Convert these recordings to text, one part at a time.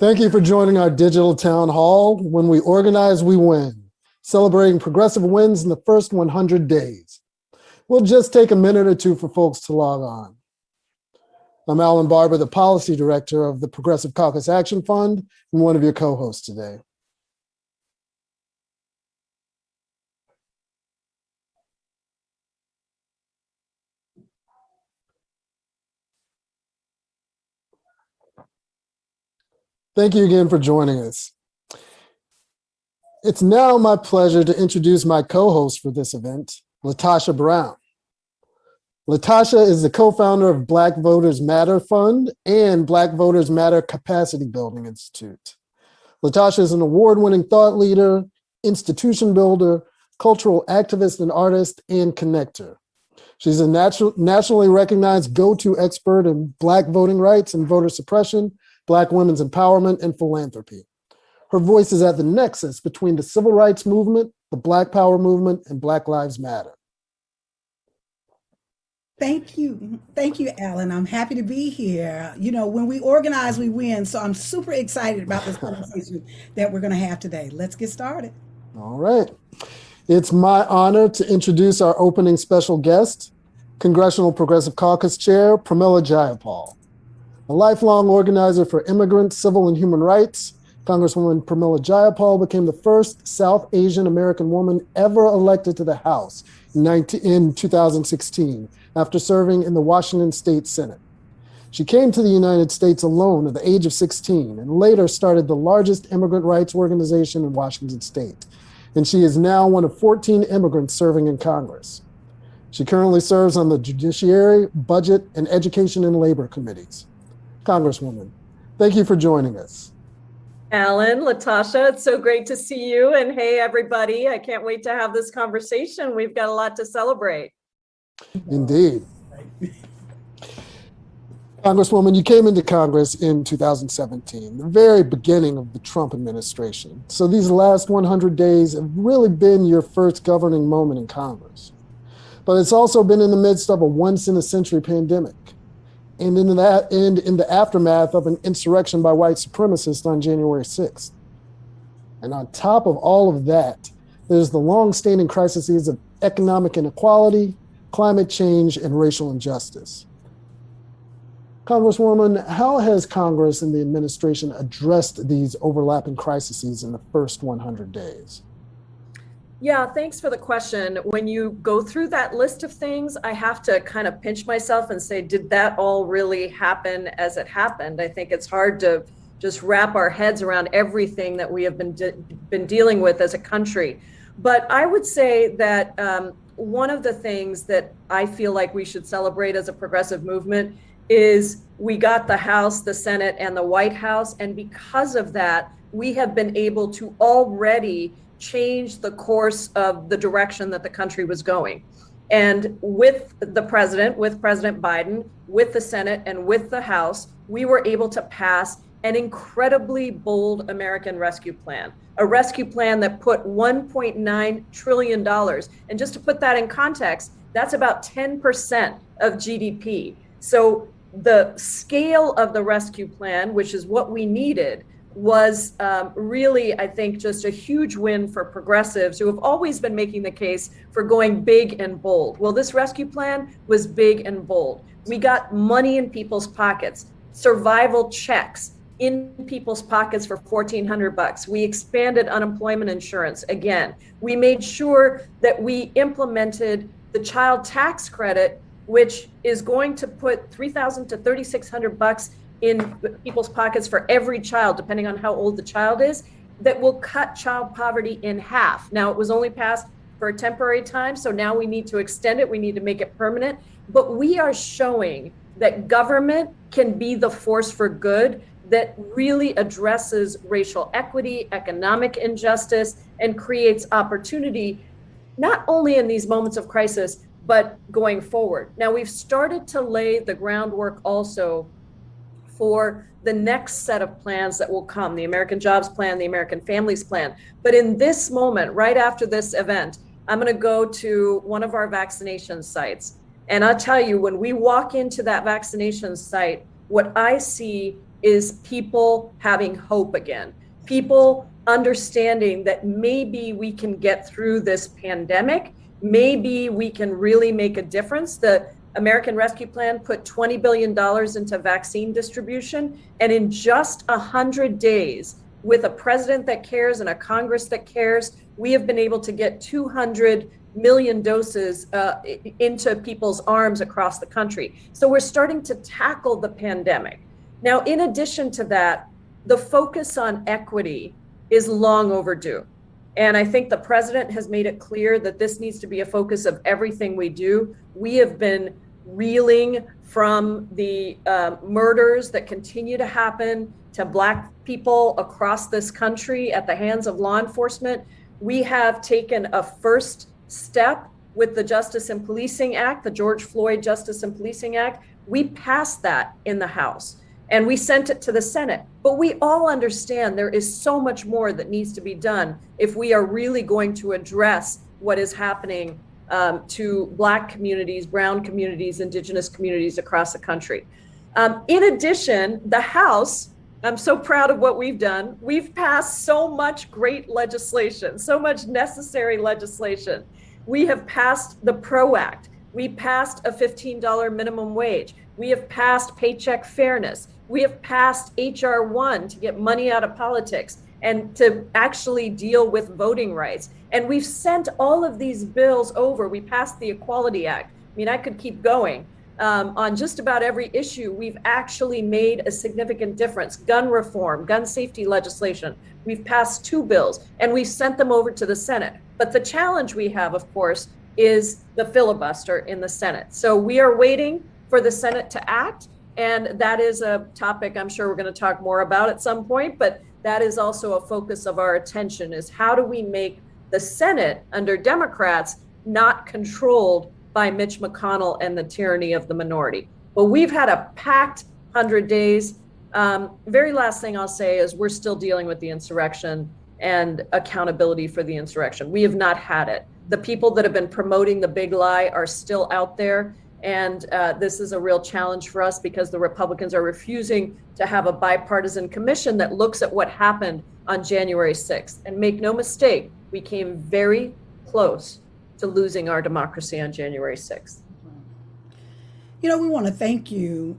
Thank you for joining our digital town hall. When we organize, we win. Celebrating progressive wins in the first 100 days. We'll just take a minute or two for folks to log on. I'm Alan Barber, the Policy Director of the Progressive Caucus Action Fund, and one of your co-hosts today. Thank you again for joining us. It's now my pleasure to introduce my co-host for this event, Latasha Brown. Latasha is the co-founder of Black Voters Matter Fund and Black Voters Matter Capacity Building Institute. Latasha is an award-winning thought leader, institution builder, cultural activist and artist, and connector. She's a nationally recognized go-to expert in Black voting rights and voter suppression, Black women's empowerment, and philanthropy. Her voice is at the nexus between the civil rights movement, the Black Power movement, and Black Lives Matter. Thank you. Thank you, Alan. I'm happy to be here. You know, when we organize, we win. So I'm super excited about this conversation that we're going to have today. Let's get started. All right. It's my honor to introduce our opening special guest, Congressional Progressive Caucus Chair, Pramila Jayapal. A lifelong organizer for immigrants, civil and human rights, Congresswoman Pramila Jayapal became the first South Asian American woman ever elected to the House in 2016 after serving in the Washington State Senate. She came to the United States alone at the age of 16 and later started the largest immigrant rights organization in Washington State. And she is now one of 14 immigrants serving in Congress. She currently serves on the Judiciary, Budget, and Education and Labor Committees. Congresswoman, thank you for joining us. Alan, Latasha, it's so great to see you. And hey, everybody, I can't wait to have this conversation. We've got a lot to celebrate. Indeed. Congresswoman, you came into Congress in 2017, the very beginning of the Trump administration. So these last 100 days have really been your first governing moment in Congress. But it's also been in the midst of a once-in-a-century pandemic. And in the aftermath of an insurrection by white supremacists on January 6th. And on top of all of that, there's the long-standing crises of economic inequality, climate change, and racial injustice. Congresswoman, how has Congress and the administration addressed these overlapping crises in the first 100 days? Yeah, thanks for the question. When you go through that list of things, I have to kind of pinch myself and say, did that all really happen as it happened? I think it's hard to just wrap our heads around everything that we have been dealing with as a country. But I would say that one of the things that I feel like we should celebrate as a progressive movement is we got the House, the Senate, and the White House. And because of that, we have been able to already change the course of the direction that the country was going. And with the president, with President Biden, with the Senate, and with the House, we were able to pass an incredibly bold American Rescue Plan, a rescue plan that put $1.9 trillion. And just to put that in context, that's about 10% of GDP. So the scale of the rescue plan, which is what we needed, was really, I think, just a huge win for progressives who have always been making the case for going big and bold. Well, this rescue plan was big and bold. We got money in people's pockets, survival checks in people's pockets for $1,400. We expanded unemployment insurance again. We made sure that we implemented the child tax credit, which is going to put $3,000 to $3,600 in people's pockets for every child, depending on how old the child is, that will cut child poverty in half. Now, it was only passed for a temporary time, so now we need to extend it. We need to make it permanent. But we are showing that government can be the force for good that really addresses racial equity, economic injustice, and creates opportunity, not only in these moments of crisis, but going forward. Now, we've started to lay the groundwork also for the next set of plans that will come, the American Jobs Plan, the American Families Plan. But in this moment, right after this event, I'm going to go to one of our vaccination sites. And I'll tell you, when we walk into that vaccination site, what I see is people having hope again, people understanding that maybe we can get through this pandemic, maybe we can really make a difference. The American Rescue Plan put $20 billion into vaccine distribution, and in just 100 days, with a president that cares and a Congress that cares, we have been able to get 200 million doses into people's arms across the country. So we're starting to tackle the pandemic. Now, in addition to that, the focus on equity is long overdue. And I think the president has made it clear that this needs to be a focus of everything we do. We have been reeling from the murders that continue to happen to Black people across this country at the hands of law enforcement. We have taken a first step with the Justice and Policing Act, the George Floyd Justice and Policing Act. We passed that in the House and we sent it to the Senate. But we all understand there is so much more that needs to be done if we are really going to address what is happening to Black communities, brown communities, Indigenous communities across the country. In addition, the House, I'm so proud of what we've done. We've passed so much great legislation, so much necessary legislation. We have passed the PRO Act. We passed a $15 minimum wage. We have passed paycheck fairness. We have passed HR 1 to get money out of politics and to actually deal with voting rights. And we've sent all of these bills over. We passed the Equality Act. I mean, I could keep going. On just about every issue, we've actually made a significant difference. Gun reform, gun safety legislation. We've passed 2 bills and we've sent them over to the Senate. But the challenge we have, of course, is the filibuster in the Senate. So we are waiting for the Senate to act. And that is a topic I'm sure we're going to talk more about at some point. But that is also a focus of our attention, is how do we make the Senate under Democrats not controlled by Mitch McConnell and the tyranny of the minority. But we've had a packed 100 days. Very last thing I'll say is we're still dealing with the insurrection and accountability for the insurrection. We have not had it. The people that have been promoting the big lie are still out there. And this is a real challenge for us because the Republicans are refusing to have a bipartisan commission that looks at what happened on January 6th. And make no mistake, we came very close to losing our democracy on January 6th. You know, we want to thank you,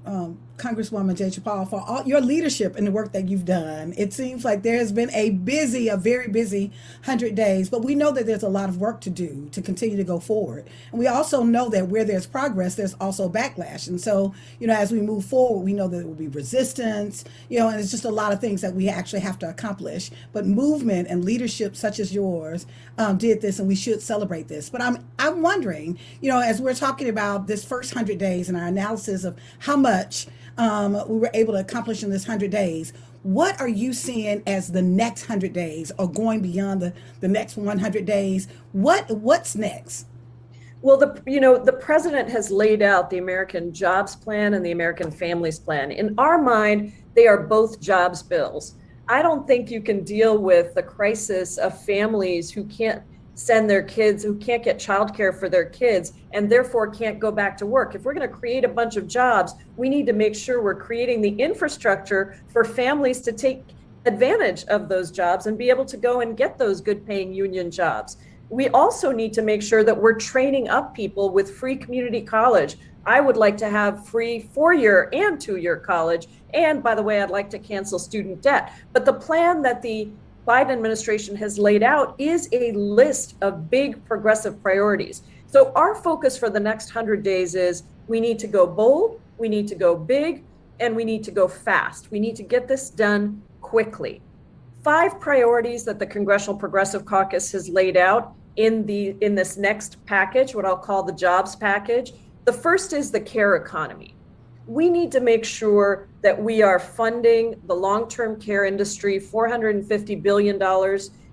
Congresswoman Jayapal, for all your leadership and the work that you've done. It seems like there has been a very busy 100 days, but we know that there's a lot of work to do to continue to go forward. And we also know that where there's progress, there's also backlash. And so, you know, as we move forward, we know that there will be resistance, you know, and it's just a lot of things that we actually have to accomplish. But movement and leadership such as yours did this, and we should celebrate this. But I'm wondering, you know, as we're talking about this first 100 days and our analysis of how much we were able to accomplish in this 100 days, what are you seeing as the next 100 days or going beyond the next 100 days? What's next? Well, the president has laid out the American Jobs Plan and the American Families Plan. In our mind, they are both jobs bills. I don't think you can deal with the crisis of families who can't send their kids, who can't get childcare for their kids and therefore can't go back to work. If we're going to create a bunch of jobs, we need to make sure we're creating the infrastructure for families to take advantage of those jobs and be able to go and get those good paying union jobs. We also need to make sure that we're training up people with free community college. I would like to have free 4-year and 2-year college. And by the way, I'd like to cancel student debt. But the plan that the Biden administration has laid out is a list of big progressive priorities. So our focus for the next 100 days is we need to go bold, we need to go big, and we need to go fast. We need to get this done quickly. 5 priorities that the Congressional Progressive Caucus has laid out in this next package, what I'll call the jobs package. The first is the care economy. We need to make sure that we are funding the long-term care industry. $450 billion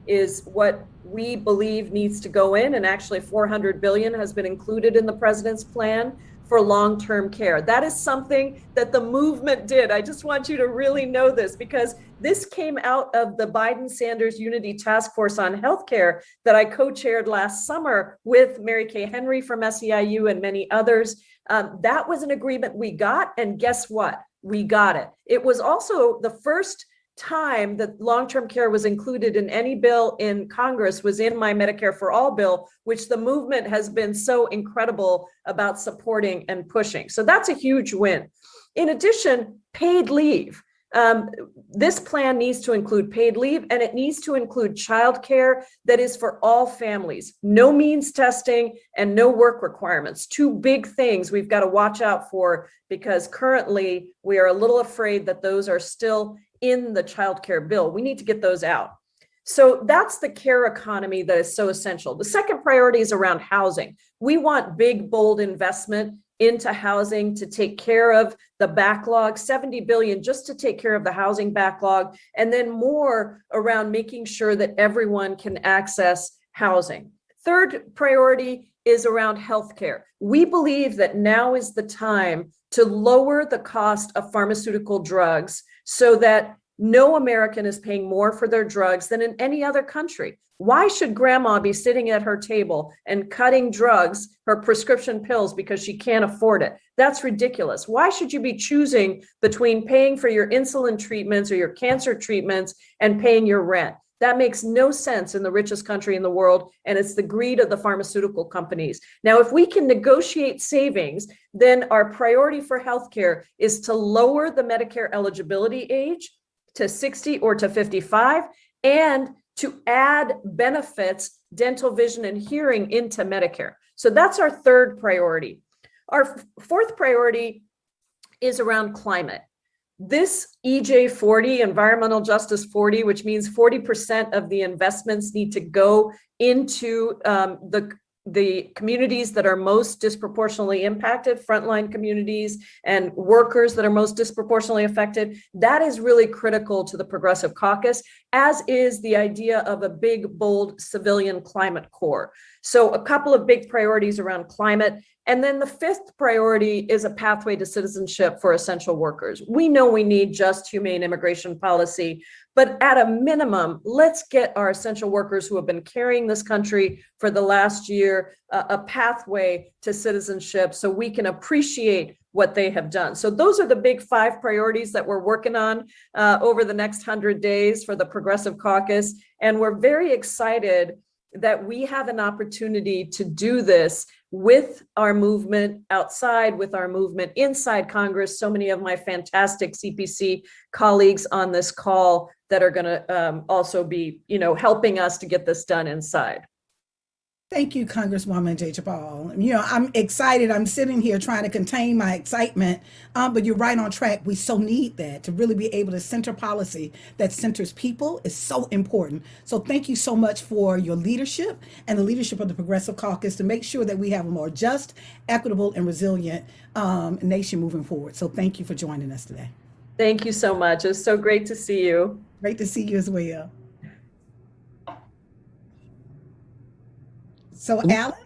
is what we believe needs to go in, and actually $400 billion has been included in the president's plan for long-term care. That is something that the movement did. I just want you to really know this, because this came out of the Biden-Sanders Unity Task Force on Healthcare that I co-chaired last summer with Mary Kay Henry from SEIU and many others. That was an agreement we got, and guess what? we got it. It was also the first time that long-term care was included in any bill in Congress was in my Medicare for All bill, which the movement has been so incredible about supporting and pushing. So that's a huge win. In addition, paid leave. This plan needs to include paid leave, and it needs to include childcare that is for all families. No means testing and no work requirements. Two big things we've got to watch out for, because currently we are a little afraid that those are still in the childcare bill. We need to get those out. So that's the care economy that is so essential. The second priority is around housing. We want big, bold investment into housing to take care of the backlog, 70 billion just to take care of the housing backlog, and then more around making sure that everyone can access housing. Third priority is around healthcare. We believe that now is the time to lower the cost of pharmaceutical drugs so that no American is paying more for their drugs than in any other country. Why should grandma be sitting at her table and cutting drugs, her prescription pills, because she can't afford it? That's ridiculous. Why should you be choosing between paying for your insulin treatments or your cancer treatments and paying your rent? That makes no sense in the richest country in the world, and it's the greed of the pharmaceutical companies. Now, if we can negotiate savings, then our priority for healthcare is to lower the Medicare eligibility age to 60 or to 55, and to add benefits, dental, vision, and hearing into Medicare. So that's our third priority. Our fourth priority is around climate. This EJ40, Environmental Justice 40, which means 40% of the investments need to go into the communities that are most disproportionately impacted, frontline communities and workers that are most disproportionately affected. That is really critical to the Progressive Caucus, as is the idea of a big, bold civilian climate corps. So a couple of big priorities around climate. And then the fifth priority is a pathway to citizenship for essential workers. We know we need just humane immigration policy, but at a minimum, let's get our essential workers who have been carrying this country for the last year a pathway to citizenship so we can appreciate what they have done. So those are the big 5 priorities that we're working on over the next 100 days for the Progressive Caucus. And we're very excited that we have an opportunity to do this with our movement outside, with our movement inside Congress. So many of my fantastic CPC colleagues on this call that are going to also be, helping us to get this done inside. Thank you, Congresswoman Jayapal. I'm excited. I'm sitting here trying to contain my excitement, but you're right on track. We so need that to really be able to center policy that centers people is so important. So thank you so much for your leadership and the leadership of the Progressive Caucus to make sure that we have a more just, equitable, and resilient nation moving forward. So thank you for joining us today. Thank you so much. It's so great to see you. Great to see you as well. So, Alan?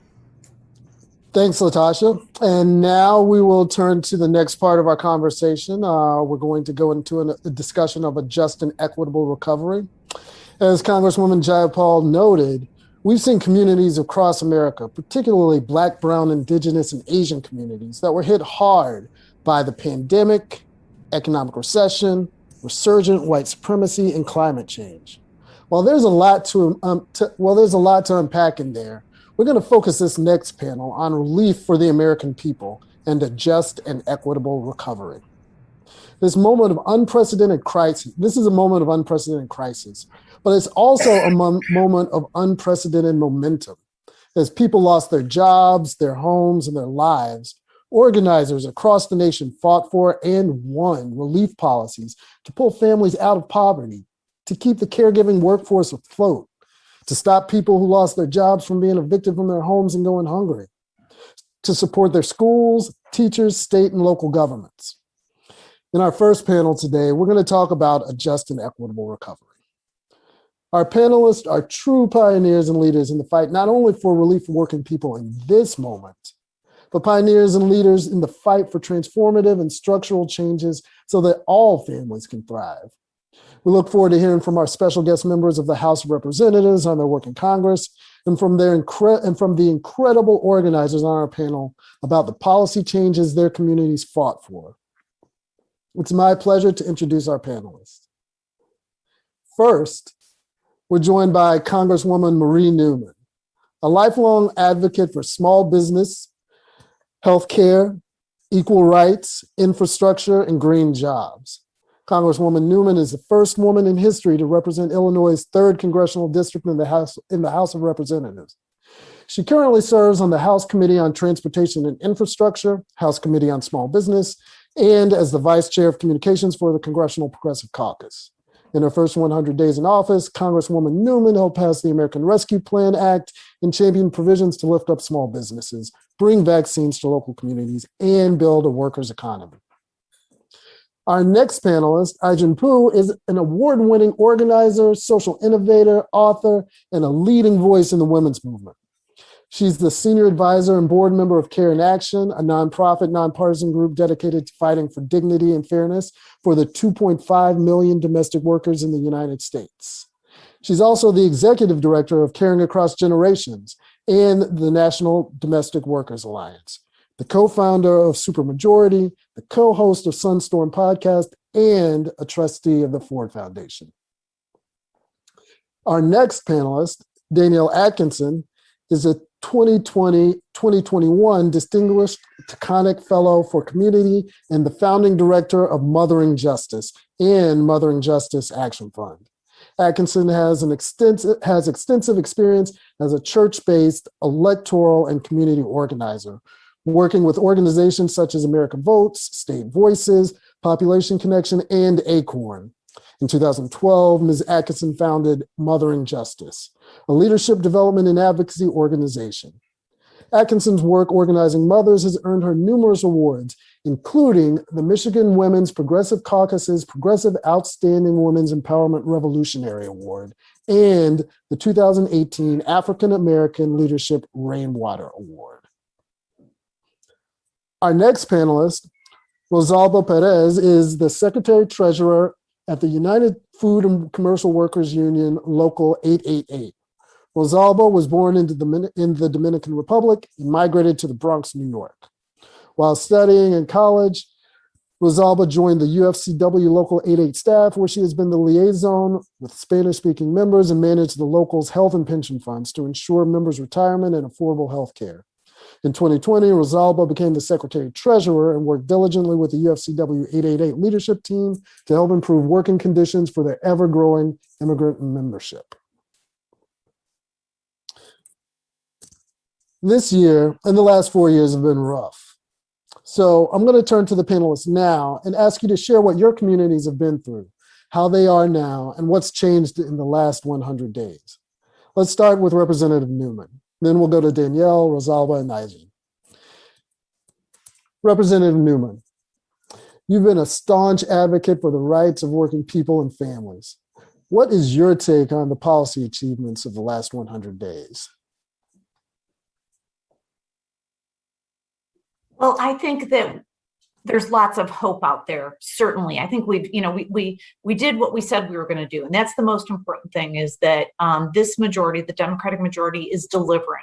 Thanks, Latasha. And now we will turn to the next part of our conversation. We're going to go into a discussion of a just and equitable recovery. As Congresswoman Jayapal noted, we've seen communities across America, particularly Black, Brown, Indigenous, and Asian communities that were hit hard by the pandemic, economic recession, resurgent white supremacy, and climate change. While there's a lot to unpack in there, we're going to focus this next panel on relief for the American people and a just and equitable recovery. This is a moment of unprecedented crisis, but it's also a moment of unprecedented momentum. As people lost their jobs, their homes, and their lives, organizers across the nation fought for and won relief policies to pull families out of poverty, to keep the caregiving workforce afloat, to stop people who lost their jobs from being evicted from their homes and going hungry, to support their schools, teachers, state and local governments. In our first panel today, we're going to talk about a just and equitable recovery. Our panelists are true pioneers and leaders in the fight, not only for relief for working people in this moment, but pioneers and leaders in the fight for transformative and structural changes so that all families can thrive. We look forward to hearing from our special guest members of the House of Representatives on their work in Congress and from the incredible organizers on our panel about the policy changes their communities fought for. It's my pleasure to introduce our panelists. First, we're joined by Congresswoman Marie Newman, a lifelong advocate for small business, healthcare, equal rights, infrastructure, and green jobs. Congresswoman Newman is the first woman in history to represent Illinois' 3rd congressional district in the House of Representatives. She currently serves on the House Committee on Transportation and Infrastructure, House Committee on Small Business, and as the Vice Chair of Communications for the Congressional Progressive Caucus. In her first 100 days in office, Congresswoman Newman helped pass the American Rescue Plan Act and championed provisions to lift up small businesses, bring vaccines to local communities, and build a workers' economy. Our next panelist, Ai-jen Poo, is an award-winning organizer, social innovator, author, and a leading voice in the women's movement. She's the senior advisor and board member of Care in Action, a nonprofit, nonpartisan group dedicated to fighting for dignity and fairness for the 2.5 million domestic workers in the United States. She's also the executive director of Caring Across Generations and the National Domestic Workers Alliance, the co-founder of Supermajority, the co-host of Sunstorm Podcast, and a trustee of the Ford Foundation. Our next panelist, Danielle Atkinson, is a 2020-2021 Distinguished Taconic Fellow for Community and the founding director of Mothering Justice and Mothering Justice Action Fund. Atkinson has extensive experience as a church-based electoral and community organizer, working with organizations such as America Votes, State Voices, Population Connection, and ACORN. In 2012, Ms. Atkinson founded Mothering Justice, a leadership development and advocacy organization. Atkinson's work organizing mothers has earned her numerous awards, including the Michigan Women's Progressive Caucus's Progressive Outstanding Women's Empowerment Revolutionary Award and the 2018 African American Leadership Rainwater Award. Our next panelist, Rosalba Perez, is the Secretary-Treasurer at the United Food and Commercial Workers Union Local 888. Rosalba was born in the Dominican Republic and migrated to the Bronx, New York. While studying in college, Rosalba joined the UFCW Local 88 staff, where she has been the liaison with Spanish-speaking members and managed the local's health and pension funds to ensure members' retirement and affordable health care. In 2020, Rosalba became the Secretary-Treasurer and worked diligently with the UFCW 888 leadership team to help improve working conditions for their ever-growing immigrant membership. This year and the last 4 years have been rough. So I'm going to turn to the panelists now and ask you to share what your communities have been through, how they are now, and what's changed in the last 100 days. Let's start with Representative Newman. Then we'll go to Danielle, Rosalba, and Ai-jen. Representative Newman, you've been a staunch advocate for the rights of working people and families. What is your take on the policy achievements of the last 100 days? Well, I think that there's lots of hope out there. Certainly, I think we did what we said we were going to do, and that's the most important thing. Is that this majority, the Democratic majority, is delivering.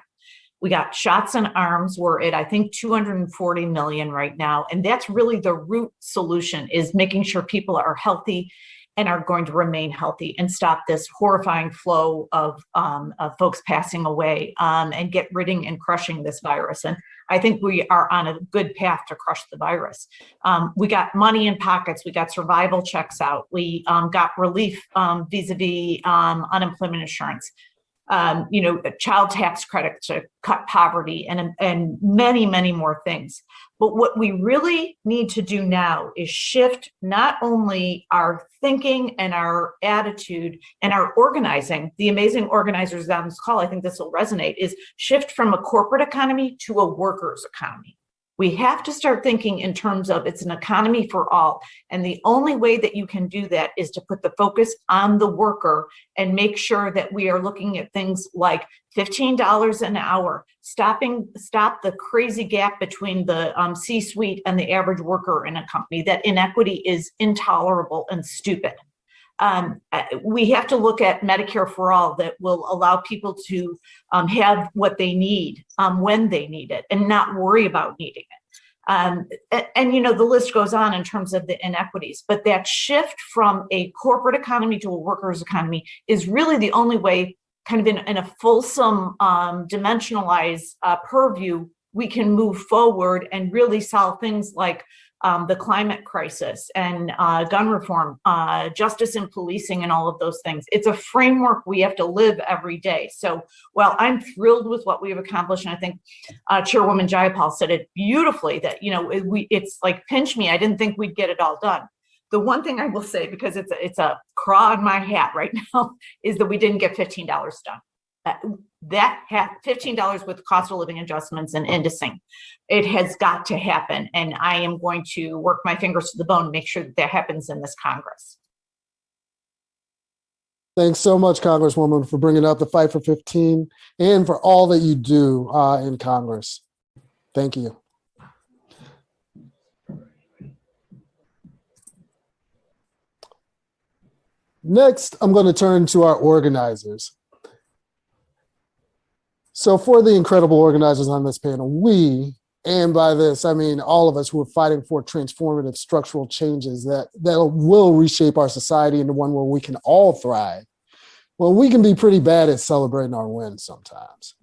We got shots in arms. We're at, I think, 240 million right now, and that's really the root solution: is making sure people are healthy and are going to remain healthy, and stop this horrifying flow of folks passing away, and get ridding and crushing this virus. And I think we are on a good path to crush the virus. We got money in pockets. We got survival checks out. We got relief vis-a-vis unemployment insurance. A child tax credit to cut poverty, and many, many more things. But what we really need to do now is shift not only our thinking and our attitude and our organizing. The amazing organizers on this call, I think this will resonate, is shift from a corporate economy to a workers' economy. We have to start thinking in terms of it's an economy for all. And the only way that you can do that is to put the focus on the worker and make sure that we are looking at things like $15 an hour, stop the crazy gap between the C-suite and the average worker in a company. That inequity is intolerable and stupid. We have to look at Medicare for all that will allow people to have what they need when they need it and not worry about needing it. And the list goes on in terms of the inequities, but that shift from a corporate economy to a workers' economy is really the only way, kind of in a fulsome, dimensionalized purview, we can move forward and really solve things like the climate crisis and gun reform, justice and policing, and all of those things. It's a framework we have to live every day. So while I'm thrilled with what we have accomplished, and I think Chairwoman Jayapal said it beautifully, that it's like pinch me. I didn't think we'd get it all done. The one thing I will say, because it's a craw in my hat right now, is that we didn't get $15 done. That had $15 with cost of living adjustments and indexing. It has got to happen, and I am going to work my fingers to the bone to make sure that happens in this Congress. Thanks so much, Congresswoman, for bringing up the fight for 15 and for all that you do in Congress. Thank you. Next, I'm going to turn to our organizers. So for the incredible organizers on this panel, we, and by this, I mean all of us who are fighting for transformative structural changes that will reshape our society into one where we can all thrive. Well, we can be pretty bad at celebrating our wins sometimes.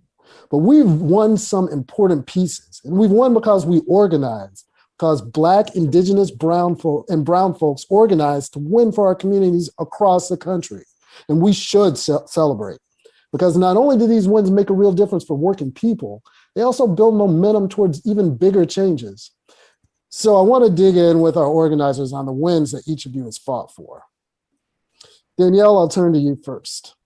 But we've won some important pieces, and we've won because we organized, because Black, Indigenous, brown folks organized to win for our communities across the country. And we should celebrate. Because not only do these wins make a real difference for working people, they also build momentum towards even bigger changes. So I want to dig in with our organizers on the wins that each of you has fought for. Danielle, I'll turn to you first.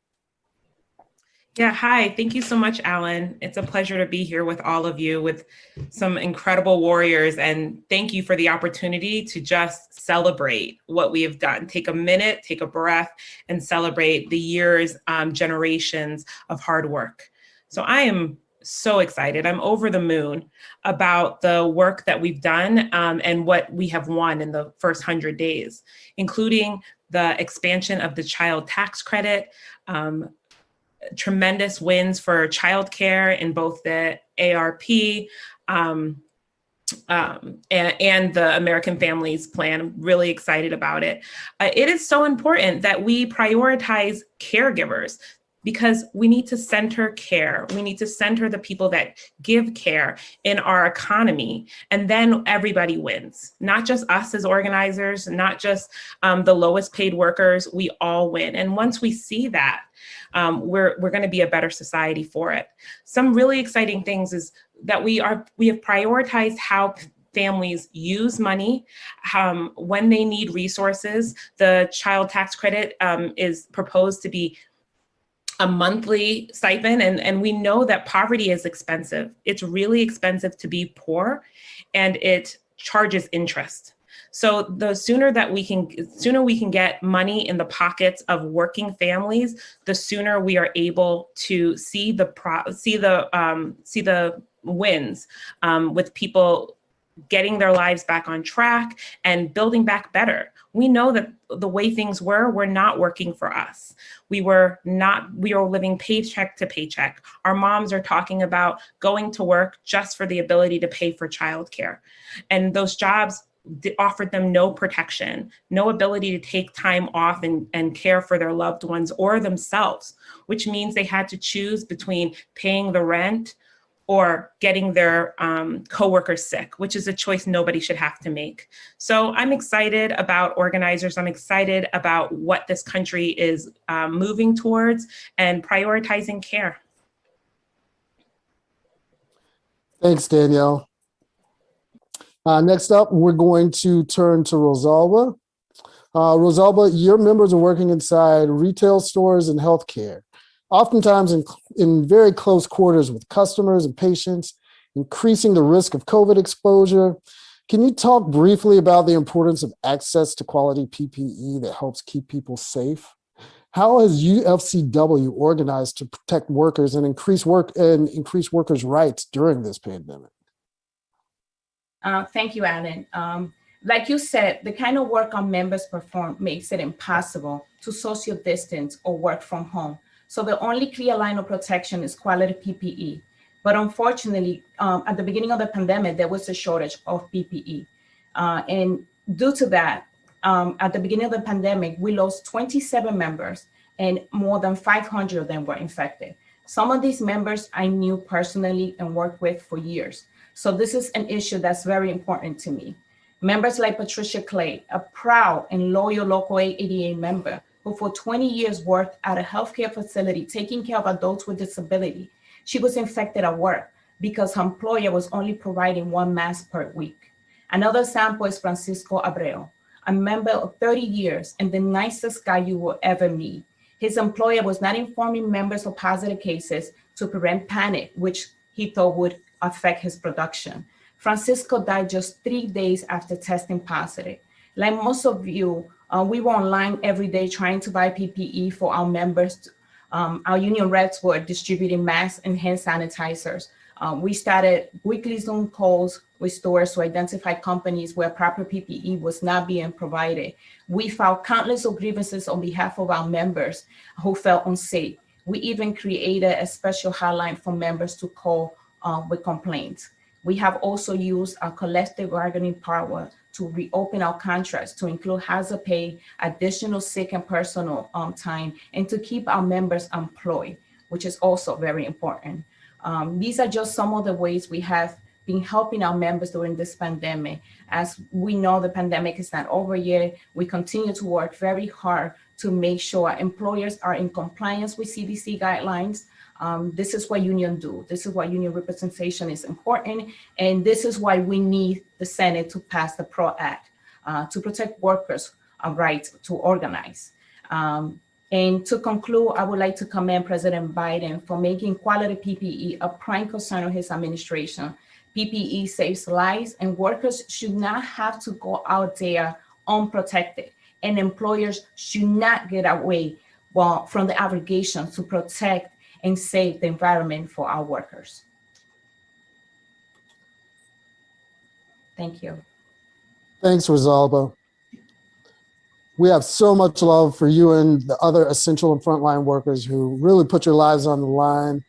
Yeah, hi. Thank you so much, Alan. It's a pleasure to be here with all of you, with some incredible warriors. And thank you for the opportunity to just celebrate what we have done. Take a minute, take a breath, and celebrate the years, generations of hard work. So I am so excited. I'm over the moon about the work that we've done and what we have won in the first 100 days, including the expansion of the child tax credit, tremendous wins for childcare in both the ARP and the American Families Plan. I'm really excited about it. It is so important that we prioritize caregivers, because we need to center care. We need to center the people that give care in our economy, and then everybody wins. Not just us as organizers, not just the lowest paid workers, we all win. And once we see that, we're going to be a better society for it. Some really exciting things is that we have prioritized how families use money when they need resources. The child tax credit is proposed to be a monthly stipend, and we know that poverty is expensive. It's really expensive to be poor, and it charges interest. So the sooner we can get money in the pockets of working families, the sooner we are able to see the wins with people getting their lives back on track and building back better. We know that the way things were not working for us. We were living paycheck to paycheck. Our moms are talking about going to work just for the ability to pay for childcare. And those jobs offered them no protection, no ability to take time off and care for their loved ones or themselves, which means they had to choose between paying the rent or getting their coworkers sick, which is a choice nobody should have to make. So I'm excited about organizers. I'm excited about what this country is moving towards and prioritizing care. Thanks, Danielle. Next up, we're going to turn to Rosalba. Rosalba, your members are working inside retail stores and healthcare, oftentimes in very close quarters with customers and patients, increasing the risk of COVID exposure. Can you talk briefly about the importance of access to quality PPE that helps keep people safe? How has UFCW organized to protect workers and increase workers' rights during this pandemic? Thank you, Alan. Like you said, the kind of work our members perform makes it impossible to social distance or work from home. So the only clear line of protection is quality PPE. But unfortunately, at the beginning of the pandemic, there was a shortage of PPE. And due to that, at the beginning of the pandemic, we lost 27 members and more than 500 of them were infected. Some of these members I knew personally and worked with for years. So this is an issue that's very important to me. Members like Patricia Clay, a proud and loyal local 888 member who for 20 years worked at a healthcare facility taking care of adults with disability. She was infected at work because her employer was only providing 1 mask per week. Another example is Francisco Abreu, a member of 30 years and the nicest guy you will ever meet. His employer was not informing members of positive cases to prevent panic, which he thought would affect his production. Francisco died just 3 days after testing positive. Like most of you, we were online every day trying to buy PPE for our members. Our union reps were distributing masks and hand sanitizers. We started weekly Zoom calls with stores to identify companies where proper PPE was not being provided. We filed countless of grievances on behalf of our members who felt unsafe. We even created a special hotline for members to call with complaints. We have also used our collective bargaining power to reopen our contracts to include hazard pay, additional sick and personal time, and to keep our members employed, which is also very important. These are just some of the ways we have been helping our members during this pandemic. As we know, the pandemic is not over yet. We continue to work very hard to make sure our employers are in compliance with CDC guidelines. This is what unions do. This is why union representation is important. And this is why we need the Senate to pass the PRO Act to protect workers' rights to organize. And to conclude, I would like to commend President Biden for making quality PPE a prime concern of his administration. PPE saves lives and workers should not have to go out there unprotected. And employers should not get away from the obligation to protect and save the environment for our workers. Thank you. Thanks, Rosalba. We have so much love for you and the other essential and frontline workers who really put your lives on the line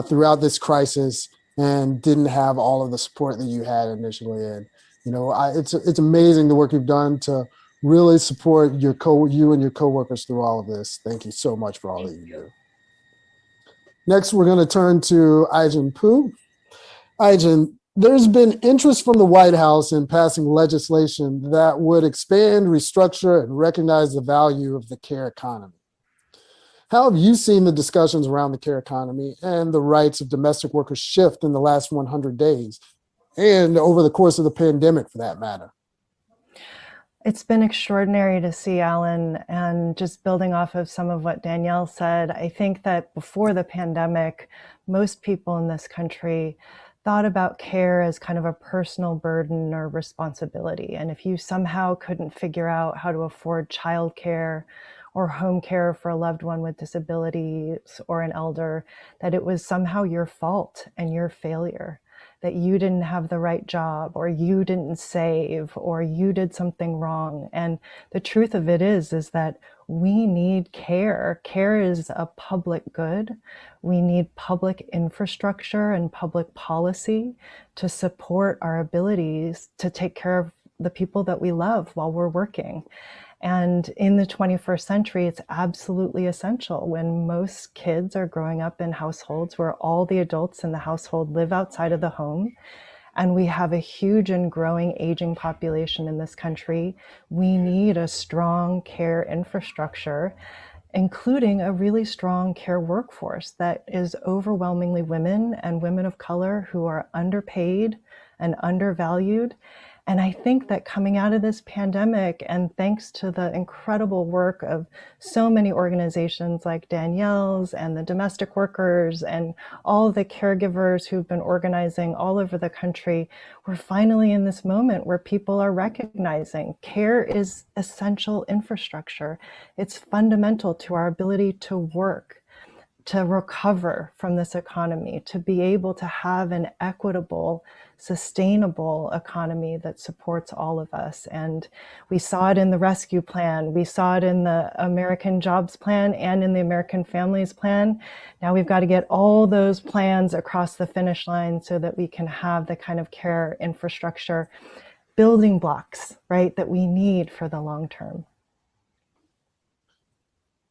throughout this crisis and didn't have all of the support that you had initially. And it's amazing the work you've done to really support you and your coworkers through all of this. Thank you so much for all that you do. Next, we're going to turn to Ai-jen Poo. Ai-jen, there's been interest from the White House in passing legislation that would expand, restructure, and recognize the value of the care economy. How have you seen the discussions around the care economy and the rights of domestic workers shift in the last 100 days and over the course of the pandemic, for that matter? It's been extraordinary to see, Alan, and just building off of some of what Danielle said, I think that before the pandemic, most people in this country thought about care as kind of a personal burden or responsibility. And if you somehow couldn't figure out how to afford childcare or home care for a loved one with disabilities or an elder, that it was somehow your fault and your failure, that you didn't have the right job or you didn't save or you did something wrong. And the truth of it is that we need care. Care is a public good. We need public infrastructure and public policy to support our abilities to take care of the people that we love while we're working. And in the 21st century, it's absolutely essential when most kids are growing up in households where all the adults in the household live outside of the home. And we have a huge and growing aging population in this country. We need a strong care infrastructure, including a really strong care workforce that is overwhelmingly women and women of color who are underpaid and undervalued. And I think that coming out of this pandemic, and thanks to the incredible work of so many organizations like Danielle's and the domestic workers and all the caregivers who've been organizing all over the country, we're finally in this moment where people are recognizing care is essential infrastructure. It's fundamental to our ability to work, to recover from this economy, to be able to have an equitable, sustainable economy that supports all of us. And we saw it in the rescue plan, we saw it in the American Jobs Plan and in the American Families Plan. Now we've got to get all those plans across the finish line so that we can have the kind of care infrastructure building blocks, right, that we need for the long term.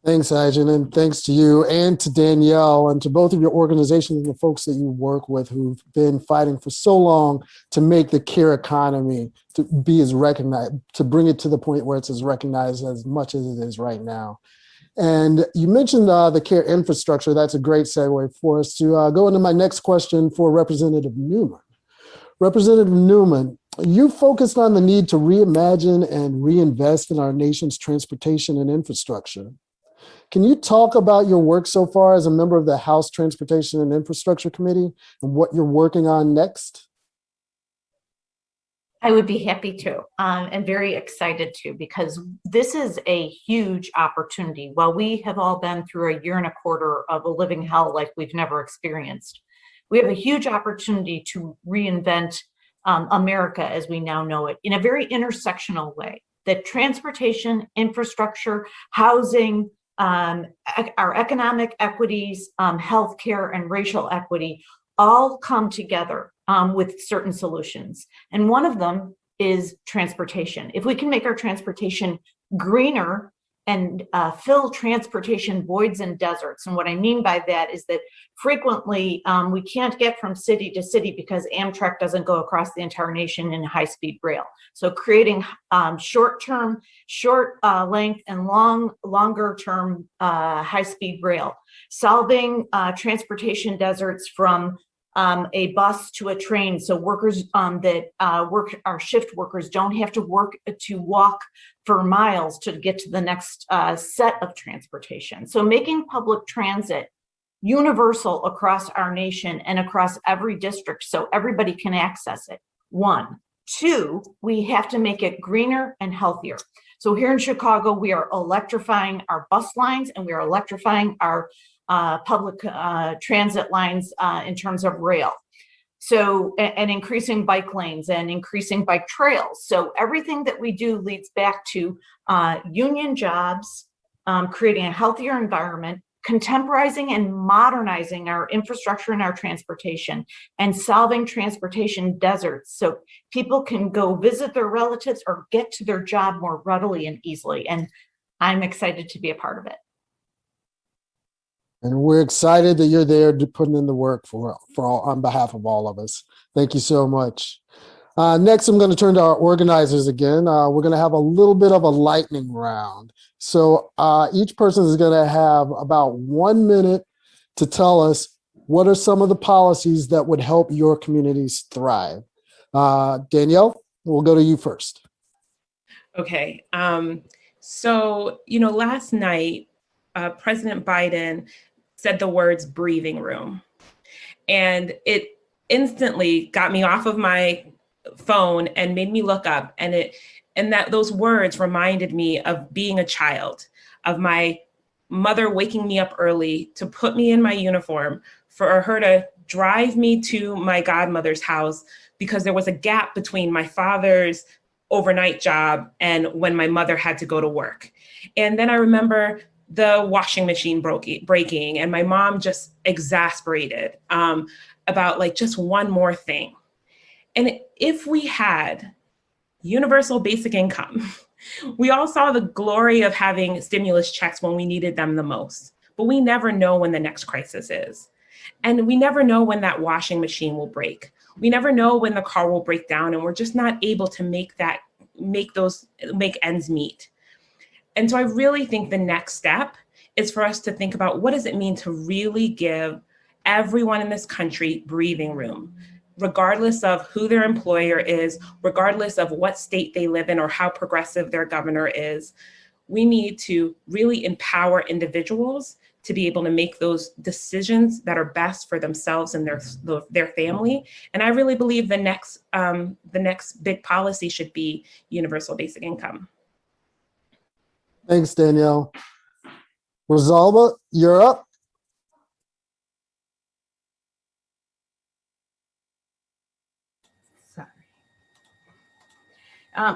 Thanks, Ajan, and thanks to you and to Danielle and to both of your organizations and the folks that you work with who've been fighting for so long to make the care economy to be as recognized, to bring it to the point where it's as recognized as much as it is right now. And you mentioned the care infrastructure. That's a great segue for us to go into my next question for Representative Newman. Representative Newman, you focused on the need to reimagine and reinvest in our nation's transportation and infrastructure. Can you talk about your work so far as a member of the House Transportation and Infrastructure Committee and what you're working on next? I would be happy to, and very excited to, because this is a huge opportunity. While we have all been through a year and a quarter of a living hell like we've never experienced, we have a huge opportunity to reinvent America as we now know it in a very intersectional way. That transportation, infrastructure, housing, our economic equities, healthcare, and racial equity all come together with certain solutions. And one of them is transportation. If we can make our transportation greener and fill transportation voids and deserts. And what I mean by that is that frequently we can't get from city to city because Amtrak doesn't go across the entire nation in high-speed rail. So creating short length and longer term high-speed rail, solving transportation deserts from a bus to a train, so workers that our shift workers don't have to walk for miles to get to the next set of transportation. So making public transit universal across our nation and across every district so everybody can access it. 1. 2, we have to make it greener and healthier. So here in Chicago, we are electrifying our bus lines and we are electrifying our public transit lines in terms of rail. So, and increasing bike lanes and increasing bike trails. So everything that we do leads back to union jobs, creating a healthier environment, contemporizing and modernizing our infrastructure and our transportation, and solving transportation deserts so people can go visit their relatives or get to their job more readily and easily. And I'm excited to be a part of it. And we're excited that you're there to put in the work for all, on behalf of all of us. Thank you so much. Next, I'm going to turn to our organizers again. We're going to have a little bit of a lightning round. So each person is going to have about 1 minute to tell us what are some of the policies that would help your communities thrive. Danielle, we'll go to you first. Okay. So, last night, President Biden said the words breathing room. And it instantly got me off of my phone and made me look up. And that those words reminded me of being a child, of my mother waking me up early to put me in my uniform for her to drive me to my godmother's house because there was a gap between my father's overnight job and when my mother had to go to work. And then I remember the washing machine breaking and my mom just exasperated about just one more thing. And if we had universal basic income, we all saw the glory of having stimulus checks when we needed them the most, but we never know when the next crisis is. And we never know when that washing machine will break. We never know when the car will break down and we're just not able to make ends meet. And so I really think the next step is for us to think about what does it mean to really give everyone in this country breathing room, regardless of who their employer is, regardless of what state they live in or how progressive their governor is. We need to really empower individuals to be able to make those decisions that are best for themselves and their family. And I really believe the next big policy should be universal basic income. Thanks, Danielle. Rosalba, you're up.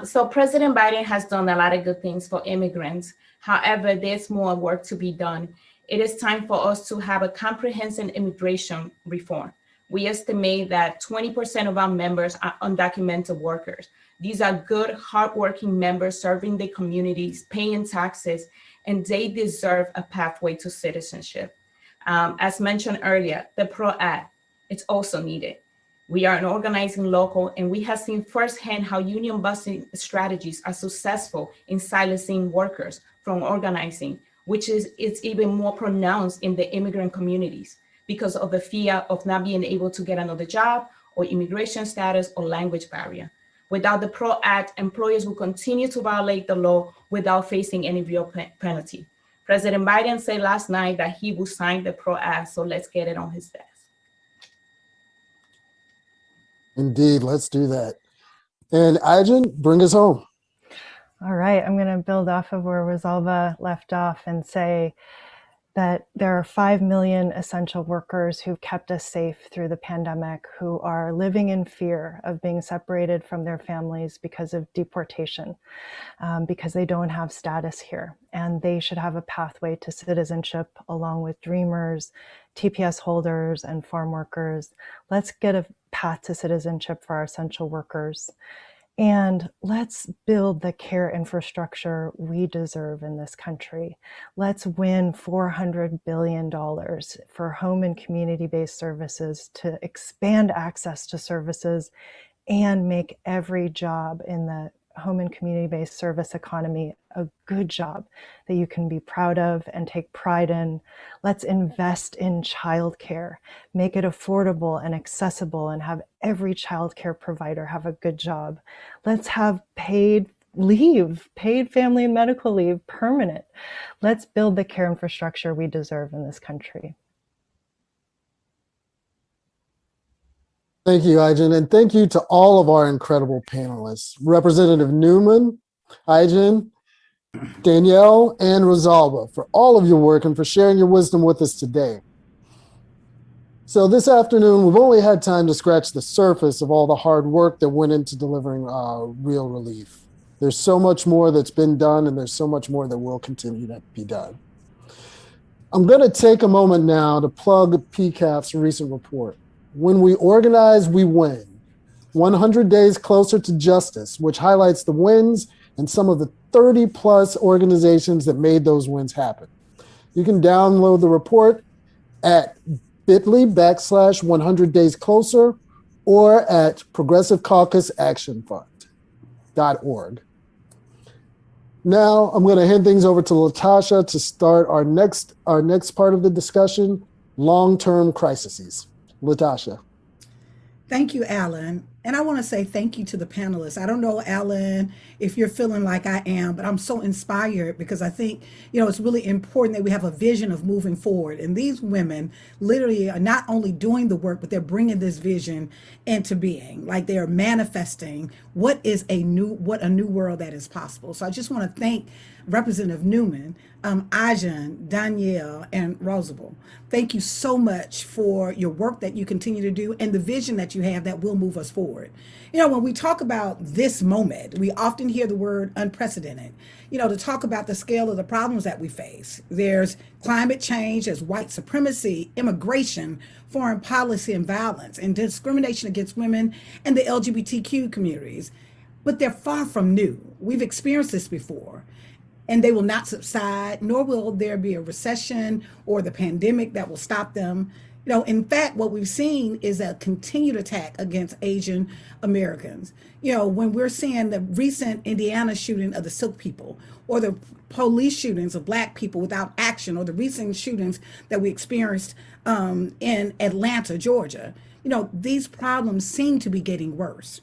So President Biden has done a lot of good things for immigrants. However, there's more work to be done. It is time for us to have a comprehensive immigration reform. We estimate that 20% of our members are undocumented workers. These are good, hardworking members serving their communities, paying taxes, and they deserve a pathway to citizenship. As mentioned earlier, the PRO Act, it's also needed. We are an organizing local, and we have seen firsthand how union busting strategies are successful in silencing workers from organizing, which is it's even more pronounced in the immigrant communities because of the fear of not being able to get another job or immigration status or language barrier. Without the PRO Act, employers will continue to violate the law without facing any real penalty. President Biden said last night that he will sign the PRO Act, so let's get it on his desk. Indeed, let's do that. And Ajin, bring us home. All right, I'm going to build off of where Rosalba left off and say that there are 5 million essential workers who've kept us safe through the pandemic, who are living in fear of being separated from their families because of deportation, because they don't have status here. And they should have a pathway to citizenship along with Dreamers, TPS holders, and farm workers. Let's get a path to citizenship for our essential workers. And let's build the care infrastructure we deserve in this country. Let's win $400 billion for home and community-based services to expand access to services and make every job in the home and community-based service economy a good job that you can be proud of and take pride in. Let's invest in childcare, make it affordable and accessible, and have every childcare provider have a good job. Let's have paid leave, paid family and medical leave, permanent. Let's build the care infrastructure we deserve in this country. Thank you, Ajin, and thank you to all of our incredible panelists, Representative Newman, Ajin, Danielle, and Rosalba, for all of your work and for sharing your wisdom with us today. So this afternoon, we've only had time to scratch the surface of all the hard work that went into delivering real relief. There's so much more that's been done, and there's so much more that will continue to be done. I'm going to take a moment now to plug PCAF's recent report. When we organize, we win. 100 Days Closer to Justice, which highlights the wins and some of the 30 plus organizations that made those wins happen. You can download the report at bit.ly/100 Days Closer or at Progressive Caucus Action Fund.org. Now I'm going to hand things over to Latasha to start our next part of the discussion, long-term crises. Latasha. Thank you, Alan. And I want to say thank you to the panelists. I don't know, Alan, if you're feeling like I am, but I'm so inspired because I think, it's really important that we have a vision of moving forward. And these women literally are not only doing the work, but they're bringing this vision into being. Like they are manifesting what a new world that is possible. So I just want to thank Representative Newman, Ajin, Danielle, and Roosevelt. Thank you so much for your work that you continue to do and the vision that you have that will move us forward. When we talk about this moment, we often hear the word unprecedented, to talk about the scale of the problems that we face. There's climate change, there's white supremacy, immigration, foreign policy and violence, and discrimination against women and the LGBTQ communities. But they're far from new. We've experienced this before. And they will not subside, nor will there be a recession or the pandemic that will stop them. In fact, what we've seen is a continued attack against Asian Americans. When we're seeing the recent Indiana shooting of the Silk people, or the police shootings of Black people without action, or the recent shootings that we experienced in Atlanta, Georgia, these problems seem to be getting worse.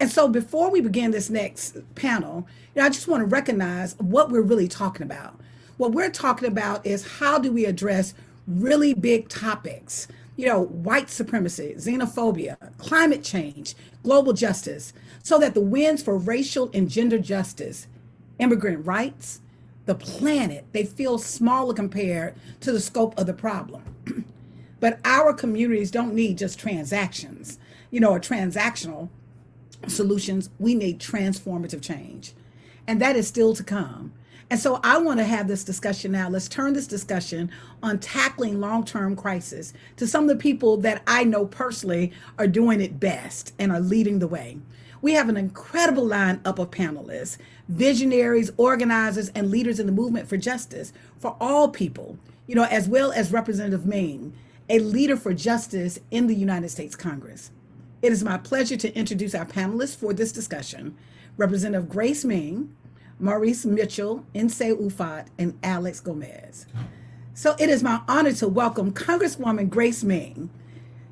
And so before we begin this next panel, I just want to recognize what we're really talking about. What we're talking about is how do we address really big topics, white supremacy, xenophobia, climate change, global justice, so that the wins for racial and gender justice, immigrant rights, the planet, they feel smaller compared to the scope of the problem. But our communities don't need just transactions, or transactional solutions, we need transformative change. And that is still to come. And so I want to have this discussion now. Let's turn this discussion on tackling long-term crisis to some of the people that I know personally are doing it best and are leading the way. We have an incredible lineup of panelists, visionaries, organizers, and leaders in the movement for justice for all people, as well as Representative Ming, a leader for justice in the United States Congress. It is my pleasure to introduce our panelists for this discussion, Representative Grace Ming, Maurice Mitchell, Nsé Ufot, and Alex Gomez. So it is my honor to welcome Congresswoman Grace Ming.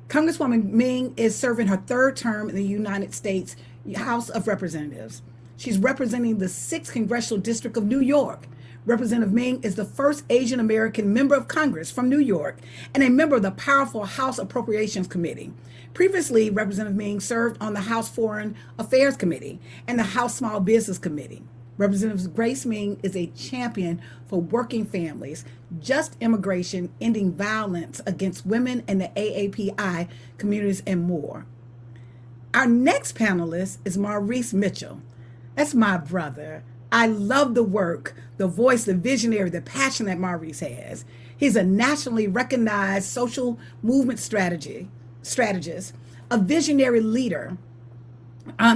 Congresswoman Ming is serving her third term in the United States House of Representatives. She's representing the 6th Congressional District of New York. Representative Ming is the first Asian American member of Congress from New York and a member of the powerful House Appropriations Committee. Previously, Representative Ming served on the House Foreign Affairs Committee and the House Small Business Committee. Representative Grace Ming is a champion for working families, just immigration, ending violence against women and the AAPI communities, and more. Our next panelist is Maurice Mitchell. That's my brother. I love the work, the voice, the visionary, the passion that Maurice has. He's a nationally recognized social movement strategist, a visionary leader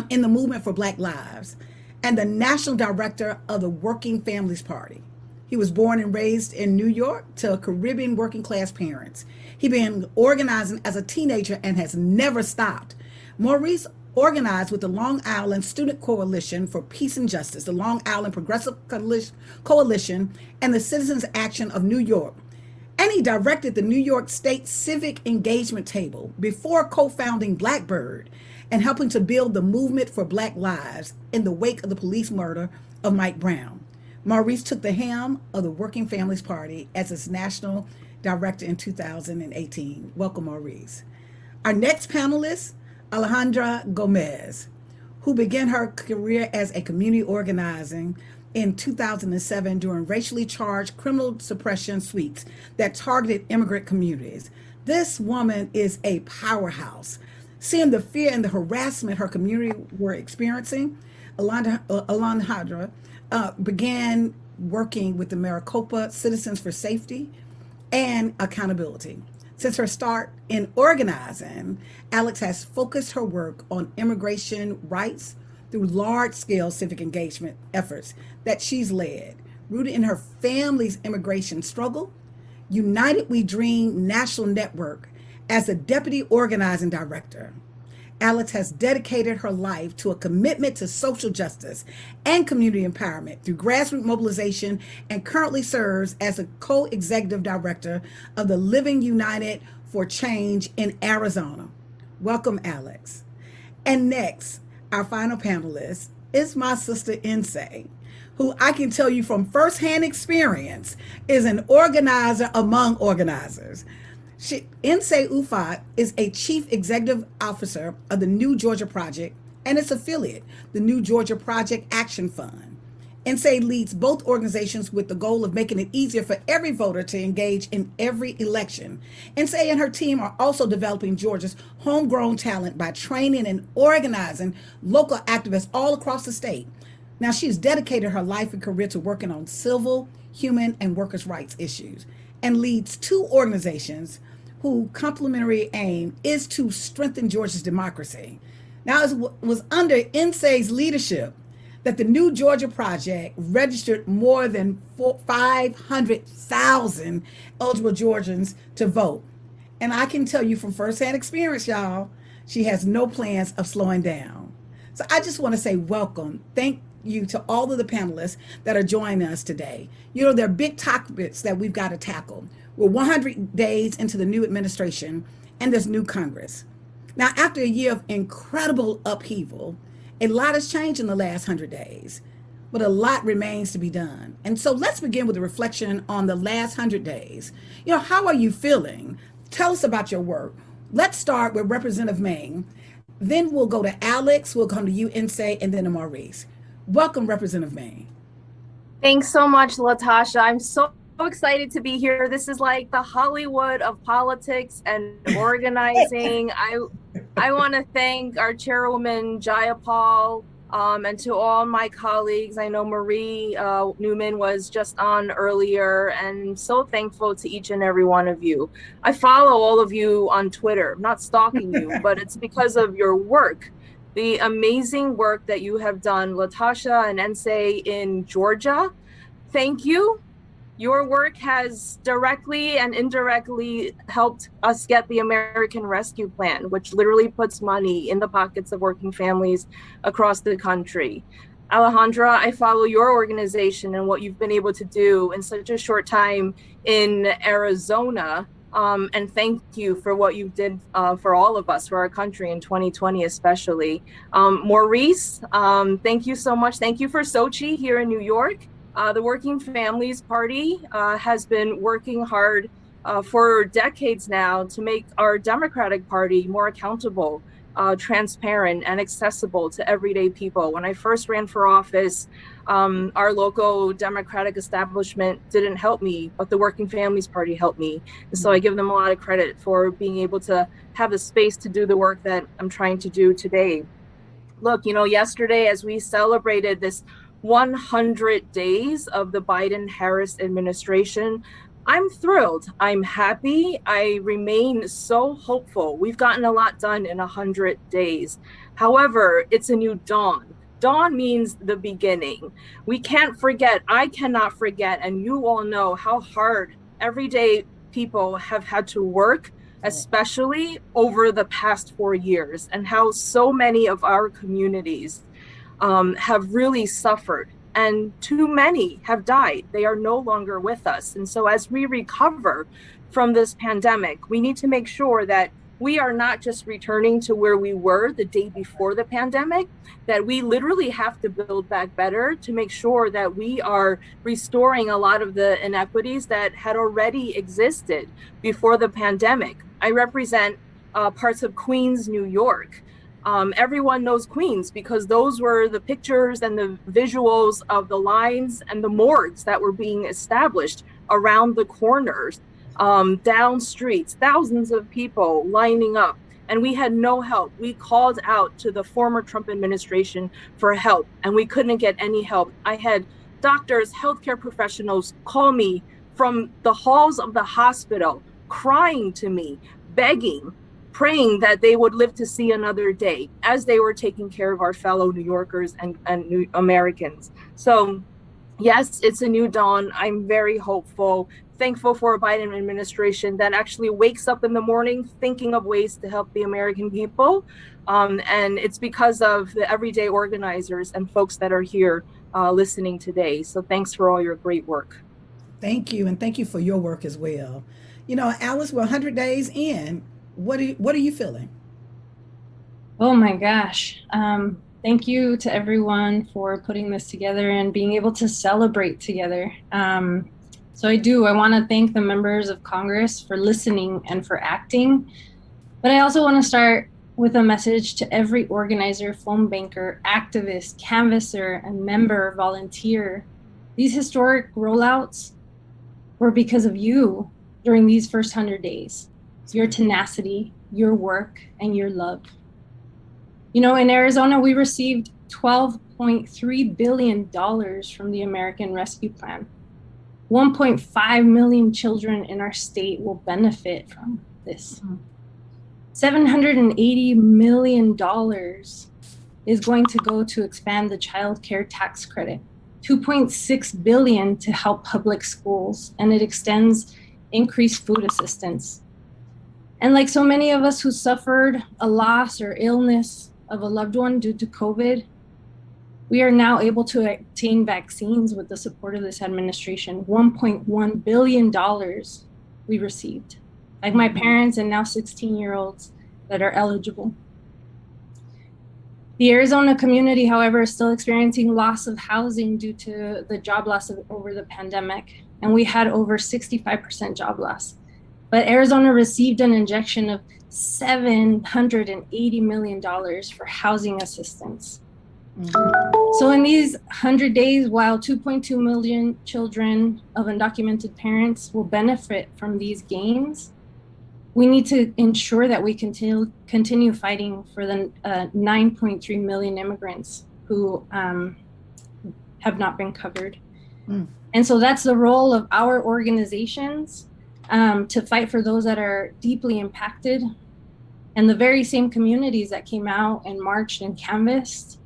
in the movement for Black lives, and the national director of the Working Families Party. He was born and raised in New York to Caribbean working class parents. He began organizing as a teenager and has never stopped. Maurice organized with the Long Island Student Coalition for Peace and Justice, the Long Island Progressive Coalition, and the Citizens Action of New York. And he directed the New York State Civic Engagement Table before co-founding Blackbird and helping to build the movement for Black lives in the wake of the police murder of Mike Brown. Maurice took the helm of the Working Families Party as its national director in 2018. Welcome, Maurice. Our next panelist, Alejandra Gomez, who began her career as a community organizing in 2007 during racially charged criminal suppression sweeps that targeted immigrant communities. This woman is a powerhouse. Seeing the fear and the harassment her community were experiencing, Alejandra began working with the Maricopa Citizens for Safety and Accountability. Since her start in organizing, Alex has focused her work on immigration rights through large-scale civic engagement efforts that she's led, rooted in her family's immigration struggle. United We Dream National Network as a deputy organizing director. Alex has dedicated her life to a commitment to social justice and community empowerment through grassroots mobilization and currently serves as a co-executive director of the Living United for Change in Arizona. Welcome, Alex. And next, our final panelist is my sister Nsé, who I can tell you from firsthand experience is an organizer among organizers. Nsé Ufot is a chief executive officer of the New Georgia Project and its affiliate, the New Georgia Project Action Fund. Nsé leads both organizations with the goal of making it easier for every voter to engage in every election. Nsé and her team are also developing Georgia's homegrown talent by training and organizing local activists all across the state. Now, she's dedicated her life and career to working on civil, human, and workers' rights issues and leads 2 organizations whose complementary aim is to strengthen Georgia's democracy. Now, it was under Nsé's leadership that the New Georgia Project registered more than 500,000 eligible Georgians to vote. And I can tell you from firsthand experience, y'all, she has no plans of slowing down. So I just want to say welcome. Thank you to all of the panelists that are joining us today. You know, there are big topics that we've got to tackle. We're 100 days into the new administration and this new Congress. Now, after a year of incredible upheaval, a lot has changed in the last 100 days, but a lot remains to be done. And so let's begin with a reflection on the last 100 days. You know, how are you feeling? Tell us about your work. Let's start with Representative Ming. Then we'll go to Alex, we'll come to you, Nsé, and then to Maurice. Welcome, Representative Ming. Thanks so much, Latasha. I'm so excited to be here. This is like the Hollywood of politics and organizing. I want to thank our chairwoman Jayapal, and to all my colleagues. I know Marie Newman was just on earlier, and so thankful to each and every one of you. I follow all of you on Twitter. I'm not stalking you, but it's because of your work, the amazing work that you have done, Latasha and Ense in Georgia. Thank you. Your work has directly and indirectly helped us get the American Rescue Plan, which literally puts money in the pockets of working families across the country. Alejandra, I follow your organization and what you've been able to do in such a short time in Arizona. And thank you for what you did for all of us, for our country in 2020 especially. Maurice, thank you so much. Thank you for Sochi here in New York. The Working Families Party has been working hard for decades now to make our Democratic Party more accountable, transparent, and accessible to everyday people. When I first ran for office, our local Democratic establishment didn't help me, but the Working Families Party helped me. And so I give them a lot of credit for being able to have the space to do the work that I'm trying to do today. Look, yesterday as we celebrated this 100 days of the Biden-Harris administration, I'm thrilled. I'm happy. I remain so hopeful. We've gotten a lot done in 100 days. However, it's a new dawn. Dawn means the beginning. We can't forget, I cannot forget, and you all know how hard everyday people have had to work, especially over the past 4 years, and how so many of our communities have really suffered, and too many have died. They are no longer with us. And so as we recover from this pandemic, we need to make sure that we are not just returning to where we were the day before the pandemic, that we literally have to build back better to make sure that we are restoring a lot of the inequities that had already existed before the pandemic. I represent parts of Queens, New York. Everyone knows Queens because those were the pictures and the visuals of the lines and the morgues that were being established around the corners, down streets, thousands of people lining up, and we had no help. We called out to the former Trump administration for help, and we couldn't get any help. I had doctors, healthcare professionals call me from the halls of the hospital, crying to me, begging, praying that they would live to see another day as they were taking care of our fellow New Yorkers and New Americans. So yes, it's a new dawn. I'm very hopeful, thankful for a Biden administration that actually wakes up in the morning thinking of ways to help the American people. And it's because of the everyday organizers and folks that are here listening today. So thanks for all your great work. Thank you, and thank you for your work as well. Alice, we're 100 days in. What are you feeling? Oh my gosh. Thank you to everyone for putting this together and being able to celebrate together. So I want to thank the members of Congress for listening and for acting. But I also want to start with a message to every organizer, phone banker, activist, canvasser, and member, volunteer. These historic rollouts were because of you during these first 100 days. Your tenacity, your work, and your love. In Arizona, we received $12.3 billion from the American Rescue Plan. 1.5 million children in our state will benefit from this. $780 million is going to go to expand the child care tax credit. $2.6 billion to help public schools, and it extends increased food assistance. And like so many of us who suffered a loss or illness of a loved one due to COVID, we are now able to obtain vaccines with the support of this administration. $1.1 billion we received, like my parents and now 16-year-olds that are eligible. The Arizona community, however, is still experiencing loss of housing due to the job loss over the pandemic. And we had over 65% job loss. But Arizona received an injection of $780 million for housing assistance. So in these 100 days, while 2.2 million children of undocumented parents will benefit from these gains, we need to ensure that we continue fighting for the 9.3 million immigrants who have not been covered. And so that's the role of our organizations, to fight for those that are deeply impacted. And the very same communities that came out and marched and canvassed.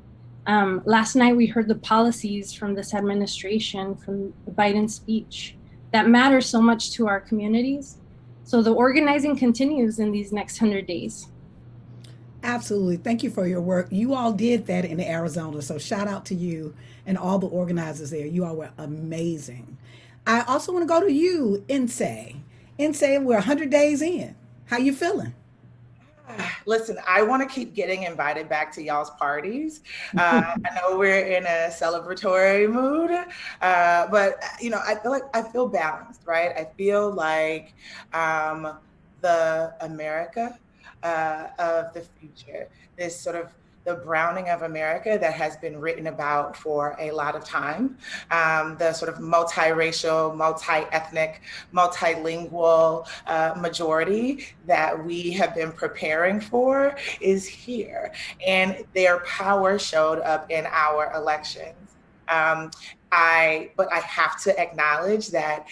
Last night, we heard the policies from this administration, from the Biden speech, that matter so much to our communities. So the organizing continues in these next 100 days. Absolutely. Thank you for your work. You all did that in Arizona. So shout out to you and all the organizers there. You all were amazing. I also want to go to you, Inse. Inse, we're 100 days in. How you feeling? Listen, I want to keep getting invited back to y'all's parties. I know we're in a celebratory mood, but I feel balanced, right? I feel like the America of the future, this sort of the browning of America that has been written about for a lot of time, the sort of multiracial, multi-ethnic, multilingual majority that we have been preparing for is here. And their power showed up in our elections. But I have to acknowledge that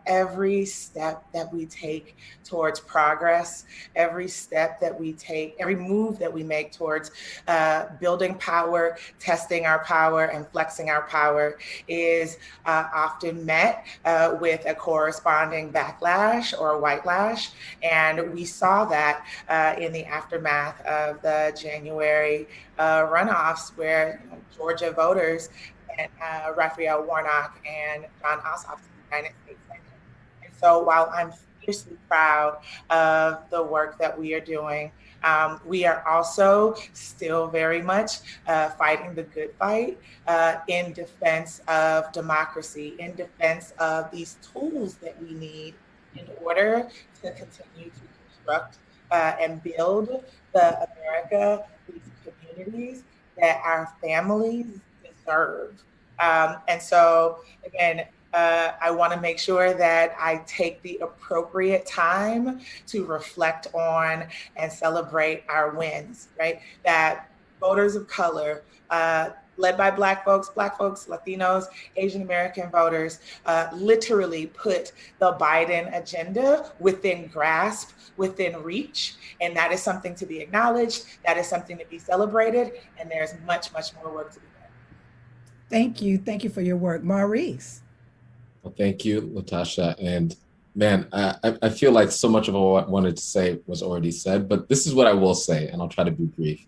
every step that we take towards progress, every step that we take, every move that we make towards building power, testing our power, and flexing our power is often met with a corresponding backlash or whitelash. And we saw that in the aftermath of the January runoffs, where Georgia voters and Raphael Warnock and John Ossoff to the United States Senate. And so while I'm fiercely proud of the work that we are doing, we are also still very much fighting the good fight in defense of democracy, in defense of these tools that we need in order to continue to construct and build the America, these communities that our families deserve. And so, again, I want to make sure that I take the appropriate time to reflect on and celebrate our wins, right? That voters of color, led by Black folks, Latinos, Asian American voters, literally put the Biden agenda within grasp, within reach. And that is something to be acknowledged. That is something to be celebrated. And there's much, much more work to be done. Thank you. Thank you for your work. Maurice. Well, thank you, Latasha. And man, I feel like so much of what I wanted to say was already said, but this is what I will say, and I'll try to be brief.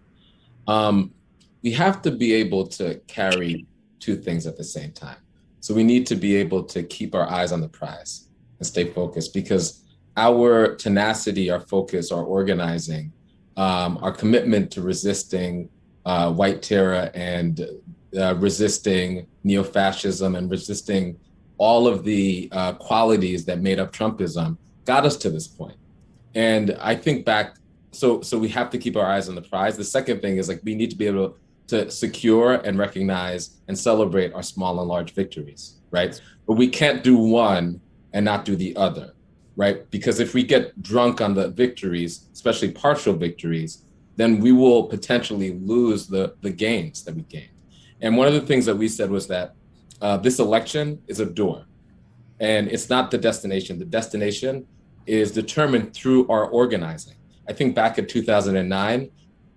We have to be able to carry two things at the same time. So we need to be able to keep our eyes on the prize and stay focused, because our tenacity, our focus, our organizing, our commitment to resisting white terror and resisting neo-fascism and resisting all of the qualities that made up Trumpism got us to this point. And I think back, so we have to keep our eyes on the prize. The second thing is, like, we need to be able to secure and recognize and celebrate our small and large victories, right? But we can't do one and not do the other, right? Because if we get drunk on the victories, especially partial victories, then we will potentially lose the gains that we gained. And one of the things that we said was that this election is a door, and it's not the destination. The destination is determined through our organizing. I think back in 2009,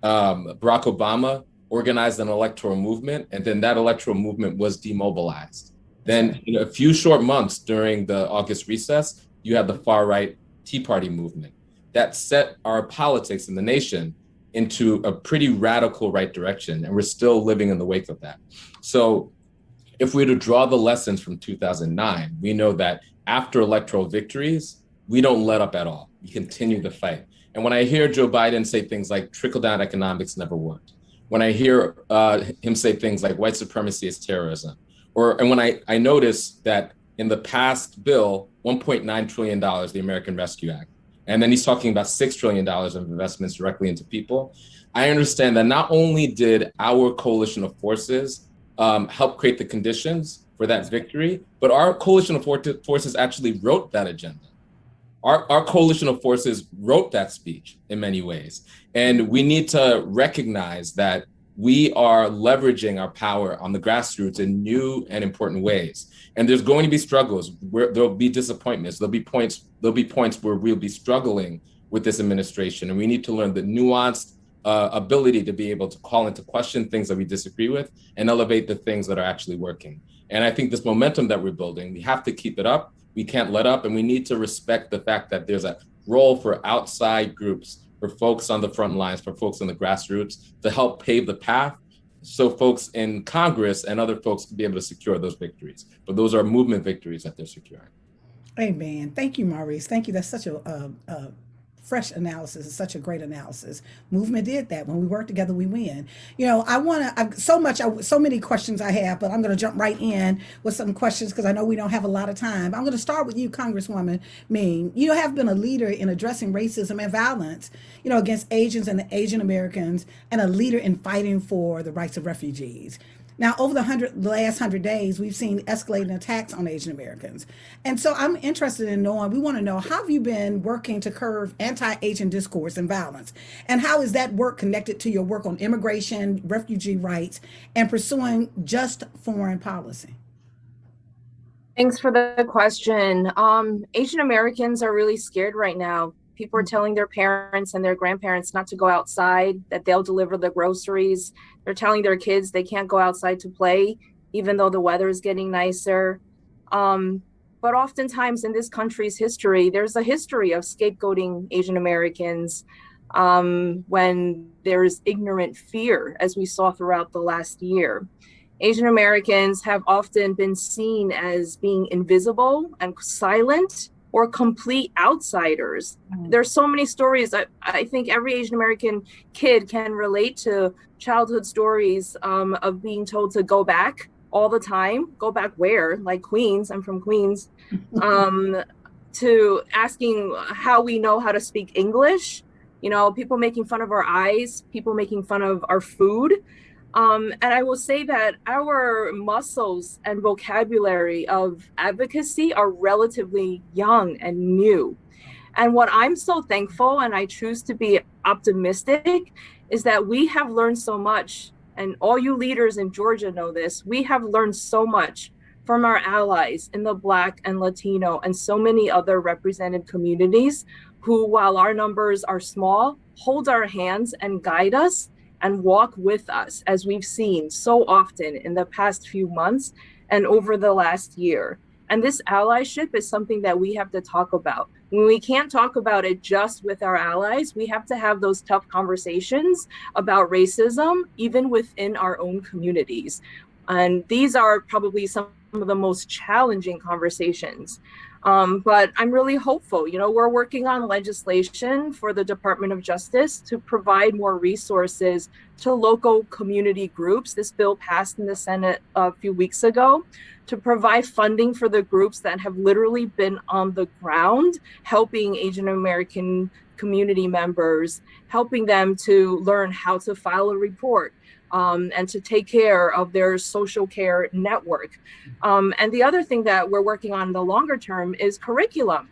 Barack Obama organized an electoral movement, and then that electoral movement was demobilized. Then in a few short months during the August recess, you had the far-right Tea Party movement that set our politics in the nation into a pretty radical right direction, and we're still living in the wake of that. So if we were to draw the lessons from 2009, we know that after electoral victories, we don't let up at all. We continue the fight. And when I hear Joe Biden say things like trickle-down economics never worked, when I hear him say things like white supremacy is terrorism, and when I notice that in the past bill, $1.9 trillion, the American Rescue Act, and then he's talking about $6 trillion of investments directly into people, I understand that not only did our coalition of forces helped create the conditions for that victory, but our coalition of forces actually wrote that agenda. Our coalition of forces wrote that speech in many ways. And we need to recognize that we are leveraging our power on the grassroots in new and important ways. And there's going to be struggles where there'll be disappointments. There'll be points where we'll be struggling with this administration. And we need to learn the nuanced ability to be able to call into question things that we disagree with and elevate the things that are actually working. And I think this momentum that we're building, we have to keep it up. We can't let up, and we need to respect the fact that there's a role for outside groups, for folks on the front lines, for folks on the grassroots to help pave the path so folks in Congress and other folks can be able to secure those victories. But those are movement victories that they're securing. Amen. Thank you, Maurice. Thank you. That's such a fresh analysis. It's such a great analysis. Movement did that. When we work together, we win. You know, so many questions I have, but I'm going to jump right in with some questions because I know we don't have a lot of time. I'm going to start with you, Congresswoman Ming. You have been a leader in addressing racism and violence, against Asians and Asian Americans, and a leader in fighting for the rights of refugees. Now, over the last 100 days, we've seen escalating attacks on Asian Americans. And so I'm interested in knowing, we want to know, how have you been working to curb anti-Asian discourse and violence? And how is that work connected to your work on immigration, refugee rights, and pursuing just foreign policy? Thanks for the question. Asian Americans are really scared right now. People are telling their parents and their grandparents not to go outside, that they'll deliver the groceries. They're telling their kids they can't go outside to play, even though the weather is getting nicer. But oftentimes in this country's history, there's a history of scapegoating Asian Americans when there's ignorant fear, as we saw throughout the last year. Asian Americans have often been seen as being invisible and silent, or complete outsiders. There's so many stories that I think every Asian American kid can relate to, childhood stories of being told to go back all the time. Go back where? Like Queens, I'm from Queens. To asking how we know how to speak English, people making fun of our eyes, people making fun of our food. And I will say that our muscles and vocabulary of advocacy are relatively young and new. And what I'm so thankful, and I choose to be optimistic, is that we have learned so much. And all you leaders in Georgia know this. We have learned so much from our allies in the Black and Latino and so many other represented communities who, while our numbers are small, hold our hands and guide us and walk with us, as we've seen so often in the past few months and over the last year. And this allyship is something that we have to talk about. When we can't talk about it just with our allies, we have to have those tough conversations about racism, even within our own communities. And these are probably some of the most challenging conversations. But I'm really hopeful. We're working on legislation for the Department of Justice to provide more resources to local community groups. This bill passed in the Senate a few weeks ago to provide funding for the groups that have literally been on the ground, helping Asian American community members, helping them to learn how to file a report, and to take care of their social care network. And the other thing that we're working on in the longer term is curriculum.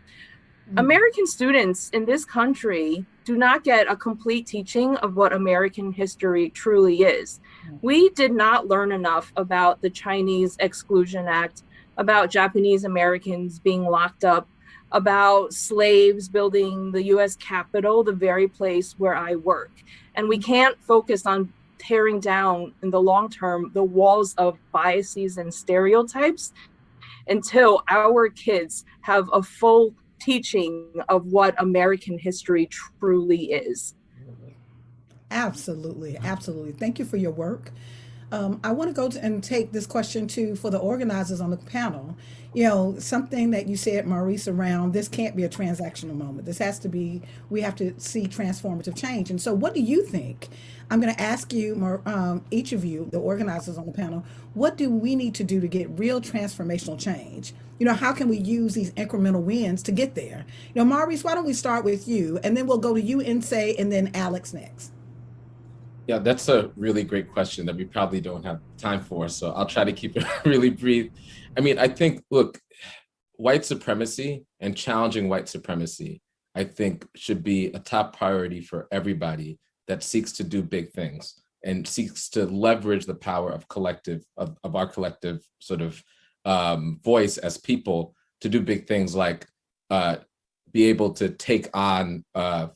American students in this country do not get a complete teaching of what American history truly is. We did not learn enough about the Chinese Exclusion Act, about Japanese Americans being locked up, about slaves building the US Capitol, the very place where I work. And we can't focus on tearing down in the long term the walls of biases and stereotypes until our kids have a full teaching of what American history truly is. Absolutely. Absolutely. Thank you for your work. I want to go and take this question too for the organizers on the panel. Something that you said, Maurice, around this can't be a transactional moment. This has to be, we have to see transformative change. And so what do you think? I'm going to ask you, each of you, the organizers on the panel, what do we need to do to get real transformational change? How can we use these incremental wins to get there? Maurice, why don't we start with you, and then we'll go to you, Insay, and then Alex next. Yeah, that's a really great question that we probably don't have time for. So I'll try to keep it really brief. I mean, I think, look, white supremacy and challenging white supremacy, I think, should be a top priority for everybody that seeks to do big things and seeks to leverage the power of our collective sort of voice as people to do big things like be able to take on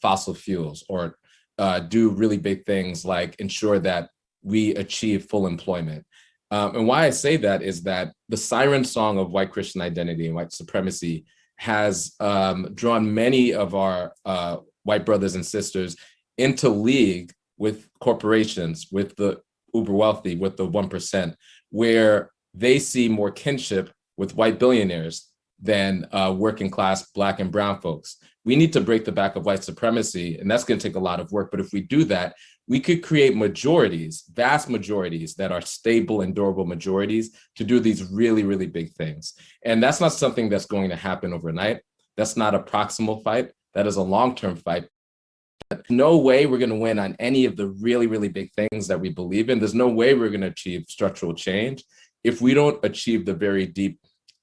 fossil fuels or do really big things like ensure that we achieve full employment. And why I say that is that the siren song of white Christian identity and white supremacy has drawn many of our white brothers and sisters into league with corporations, with the uber wealthy, with the 1%, where they see more kinship with white billionaires than working class Black and brown folks. We need to break the back of white supremacy, and that's going to take a lot of work. But if we do that, we could create majorities, vast majorities that are stable and durable majorities to do these really, really big things. And that's not something that's going to happen overnight. That's not a proximal fight. That is a long-term fight. No way we're going to win on any of the really, really big things that we believe in. There's no way we're going to achieve structural change if we don't achieve the very deep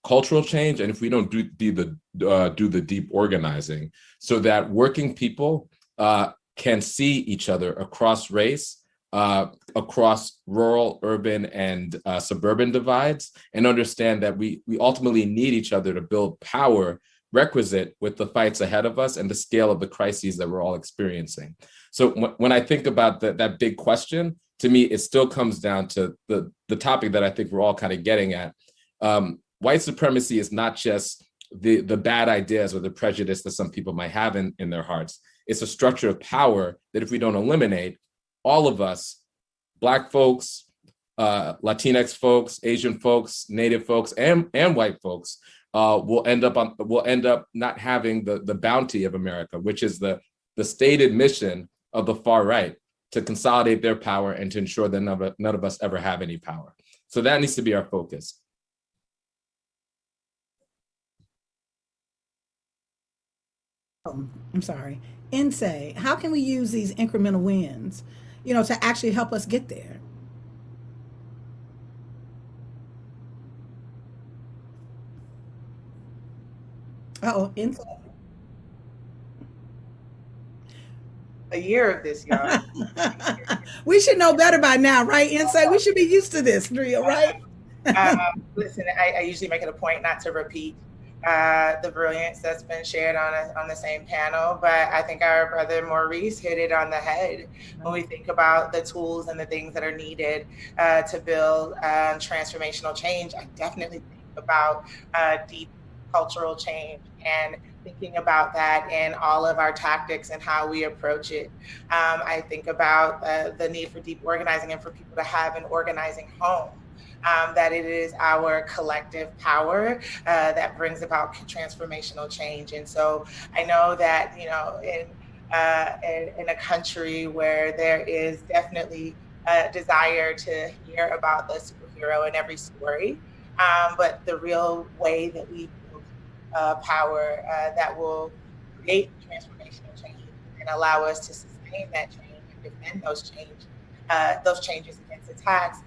cultural change and if we don't do the deep organizing so that working people can see each other across race, across rural, urban, and suburban divides, and understand that we ultimately need each other to build power requisite with the fights ahead of us and the scale of the crises that we're all experiencing. So when I think about that big question, to me, it still comes down to the topic that I think we're all kind of getting at. White supremacy is not just the bad ideas or the prejudice that some people might have in their hearts. It's a structure of power that if we don't eliminate, all of us, Black folks, Latinx folks, Asian folks, Native folks, and white folks will end up not having the bounty of America, which is the stated mission of the far right, to consolidate their power and to ensure that none of us ever have any power. So that needs to be our focus. I'm sorry. Insay, how can we use these incremental wins, to actually help us get there? Oh, Insay. A year of this, y'all. We should know better by now, right, Insay? We should be used to this, Drea, right? Listen, I usually make it a point not to repeat the brilliance that's been shared on the same panel, but I think our brother Maurice hit it on the head when we think about the tools and the things that are needed to build transformational change. I definitely think about deep cultural change and thinking about that in all of our tactics and how we approach it. I think about the need for deep organizing and for people to have an organizing home. That it is our collective power that brings about transformational change. And so I know that, in a country where there is definitely a desire to hear about the superhero in every story, but the real way that we build power that will create transformational change and allow us to sustain that change and defend those changes against attacks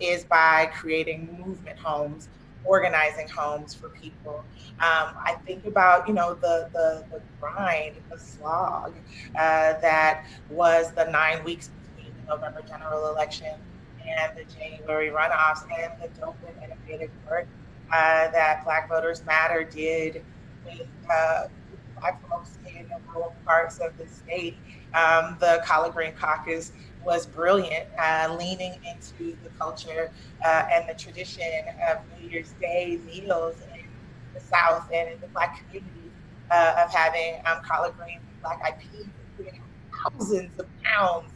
is by creating movement homes, organizing homes for people. I think about, the grind, the slog that was the 9 weeks between the November general election and the January runoffs, and the dope and innovative work that Black Voters Matter did with Black folks in the rural parts of the state. The Collard Green Caucus was brilliant, leaning into the culture and the tradition of New Year's Day meals in the South and in the Black communities of having collard greens and black eyed peas, including thousands of pounds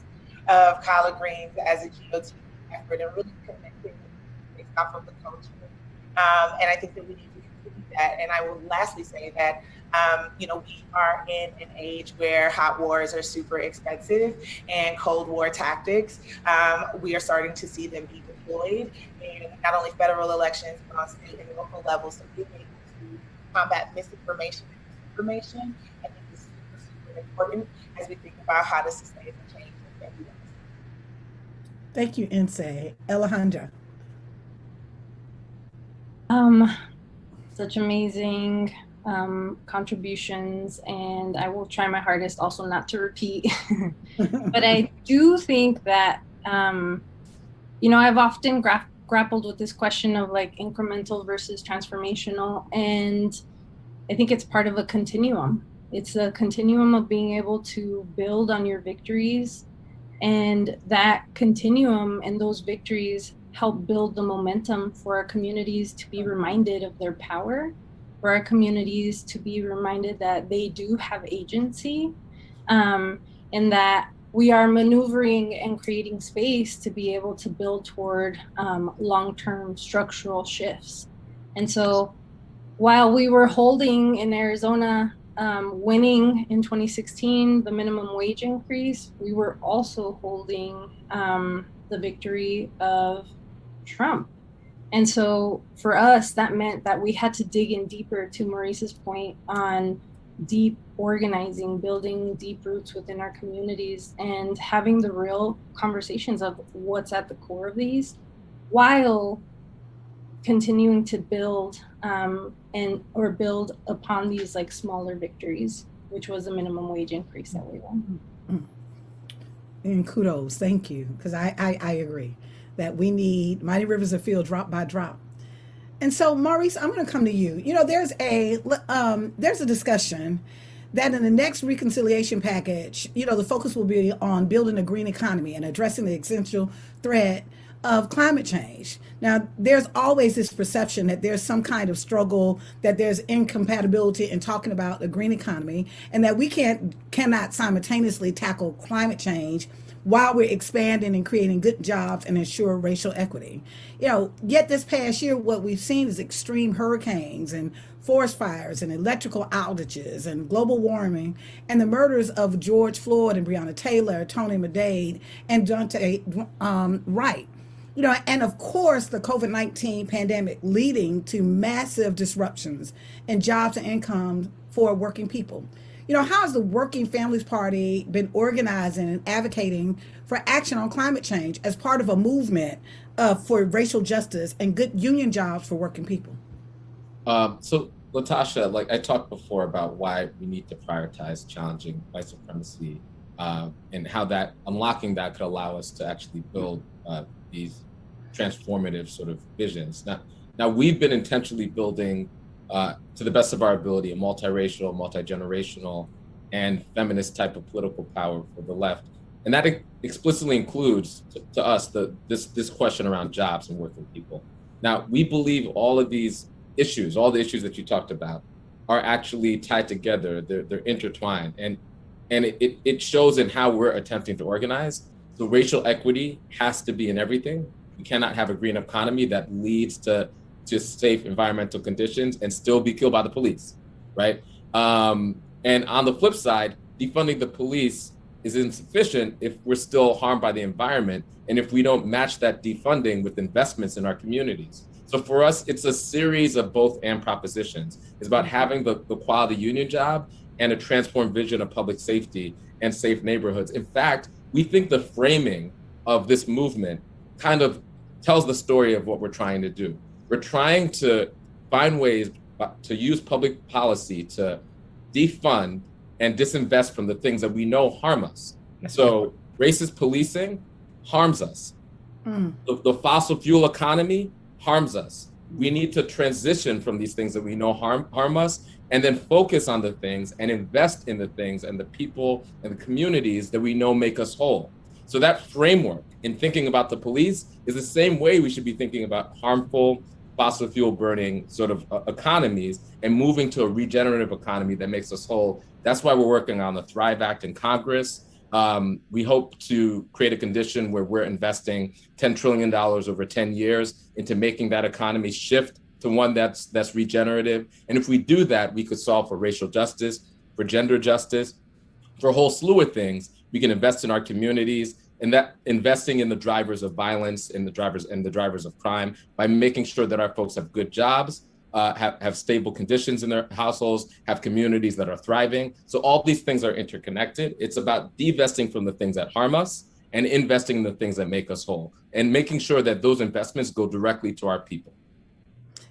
of collard greens as a GOT effort and really connecting based off of the culture. And I think that we need to continue that. And I will lastly say that we are in an age where hot wars are super expensive and Cold War tactics. We are starting to see them be deployed in not only federal elections, but on state and local levels. So being able to combat misinformation and disinformation, I think is super, super important as we think about how to sustain the change that we want to see. Thank you, Inse. Alejandra. Um, Such amazing contributions, and I will try my hardest also not to repeat. But I do think that, I've often grappled with this question of like incremental versus transformational, and I think it's part of a continuum. It's a continuum of being able to build on your victories, and that continuum and those victories help build the momentum for our communities to be reminded of their power, for our communities to be reminded that they do have agency, and that we are maneuvering and creating space to be able to build toward long-term structural shifts. And so while we were holding in Arizona, winning in 2016 the minimum wage increase, we were also holding the victory of Trump. And so for us, that meant that we had to dig in deeper, to Maurice's point, on deep organizing, building deep roots within our communities, and having the real conversations of what's at the core of these, while continuing to build or build upon these like smaller victories, which was the minimum wage increase that we won. And kudos, thank you, because I agree that we need mighty rivers of field drop by drop. And so, Maurice, I'm going to come to you. There's a discussion that in the next reconciliation package, the focus will be on building a green economy and addressing the existential threat of climate change. Now, there's always this perception that there's some kind of struggle, that there's incompatibility in talking about a green economy, and that we cannot simultaneously tackle climate change while we're expanding and creating good jobs and ensure racial equity. Yet this past year, what we've seen is extreme hurricanes and forest fires and electrical outages and global warming and the murders of George Floyd and Breonna Taylor, Tony McDade, and Dante Wright. And of course, the COVID-19 pandemic leading to massive disruptions in jobs and income for working people. How has the Working Families Party been organizing and advocating for action on climate change as part of a movement for racial justice and good union jobs for working people? So, Latasha, like I talked before about why we need to prioritize challenging white supremacy and how that unlocking that could allow us to actually build these transformative sort of visions. Now we've been intentionally building, to the best of our ability, a multiracial, multi-generational, and feminist type of political power for the left, and that explicitly includes to us this question around jobs and working people. Now we believe all of these issues, all the issues that you talked about, are actually tied together. They're intertwined, and it shows in how we're attempting to organize. So racial equity has to be in everything. We cannot have a green economy that leads to safe environmental conditions and still be killed by the police, right? And on the flip side, defunding the police is insufficient if we're still harmed by the environment and if we don't match that defunding with investments in our communities. So for us, it's a series of both and propositions. It's about having the quality union job and a transformed vision of public safety and safe neighborhoods. In fact, we think the framing of this movement kind of tells the story of what we're trying to do. We're trying to find ways to use public policy to defund and disinvest from the things that we know harm us. So racist policing harms us. The fossil fuel economy harms us. We need to transition from these things that we know harm us, and then focus on the things and invest in the things and the people and the communities that we know make us whole. So that framework in thinking about the police is the same way we should be thinking about harmful fossil fuel burning sort of economies and moving to a regenerative economy that makes us whole. That's why we're working on the Thrive Act in Congress. We hope to create a condition where we're investing $10 trillion over 10 years into making that economy shift to one that's regenerative. And if we do that, we could solve for racial justice, for gender justice, for a whole slew of things. We can invest in our communities, and that investing in the drivers of violence and the drivers of crime by making sure that our folks have good jobs, have stable conditions in their households, have communities that are thriving. So all these things are interconnected. It's about divesting from the things that harm us and investing in the things that make us whole, and making sure that those investments go directly to our people.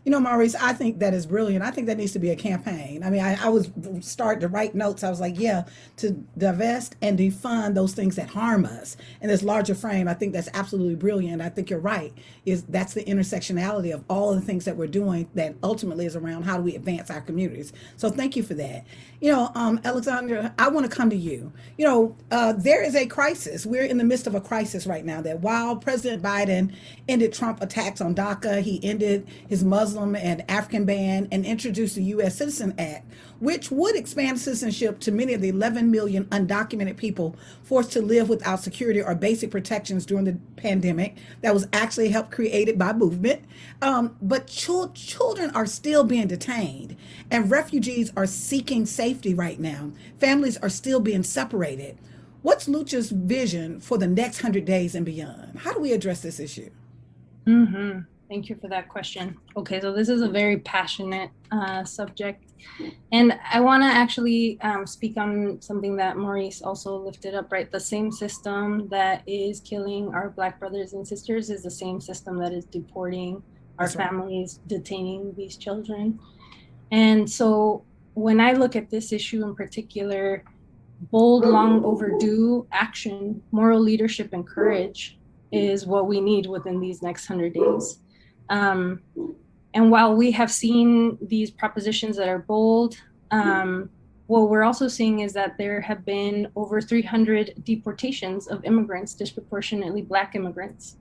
You know, Maurice, I think that is brilliant. I think that needs to be a campaign. I mean, I was starting to write notes. I was like, yeah, to divest and defund those things that harm us in this larger frame. I think that's absolutely brilliant. I think you're right. That's the intersectionality of all of the things that we're doing that ultimately is around how do we advance our communities. So thank you for that. You know, Alexandra, I want to come to you. You know, there is a crisis. We're in the midst of a crisis right now that while President Biden ended Trump attacks on DACA, he ended his Muslim and African ban and introduced the U.S. Citizen Act, which would expand citizenship to many of the 11 million undocumented people forced to live without security or basic protections during the pandemic. That was actually helped created by movement. But children are still being detained, and refugees are seeking safety right now. Families are still being separated. What's Lucha's vision for the next 100 days and beyond? How do we address this issue? Mm-hmm. Thank you for that question. Okay, so this is a very passionate subject. And I want to actually speak on something that Maurice also lifted up, right? The same system that is killing our Black brothers and sisters is the same system that is deporting our families, detaining these children. And so when I look at this issue in particular, bold, long overdue action, moral leadership, and courage is what we need within these next 100 days. And while we have seen these propositions that are bold, what we're also seeing is that there have been over 300 deportations of immigrants, disproportionately Black immigrants.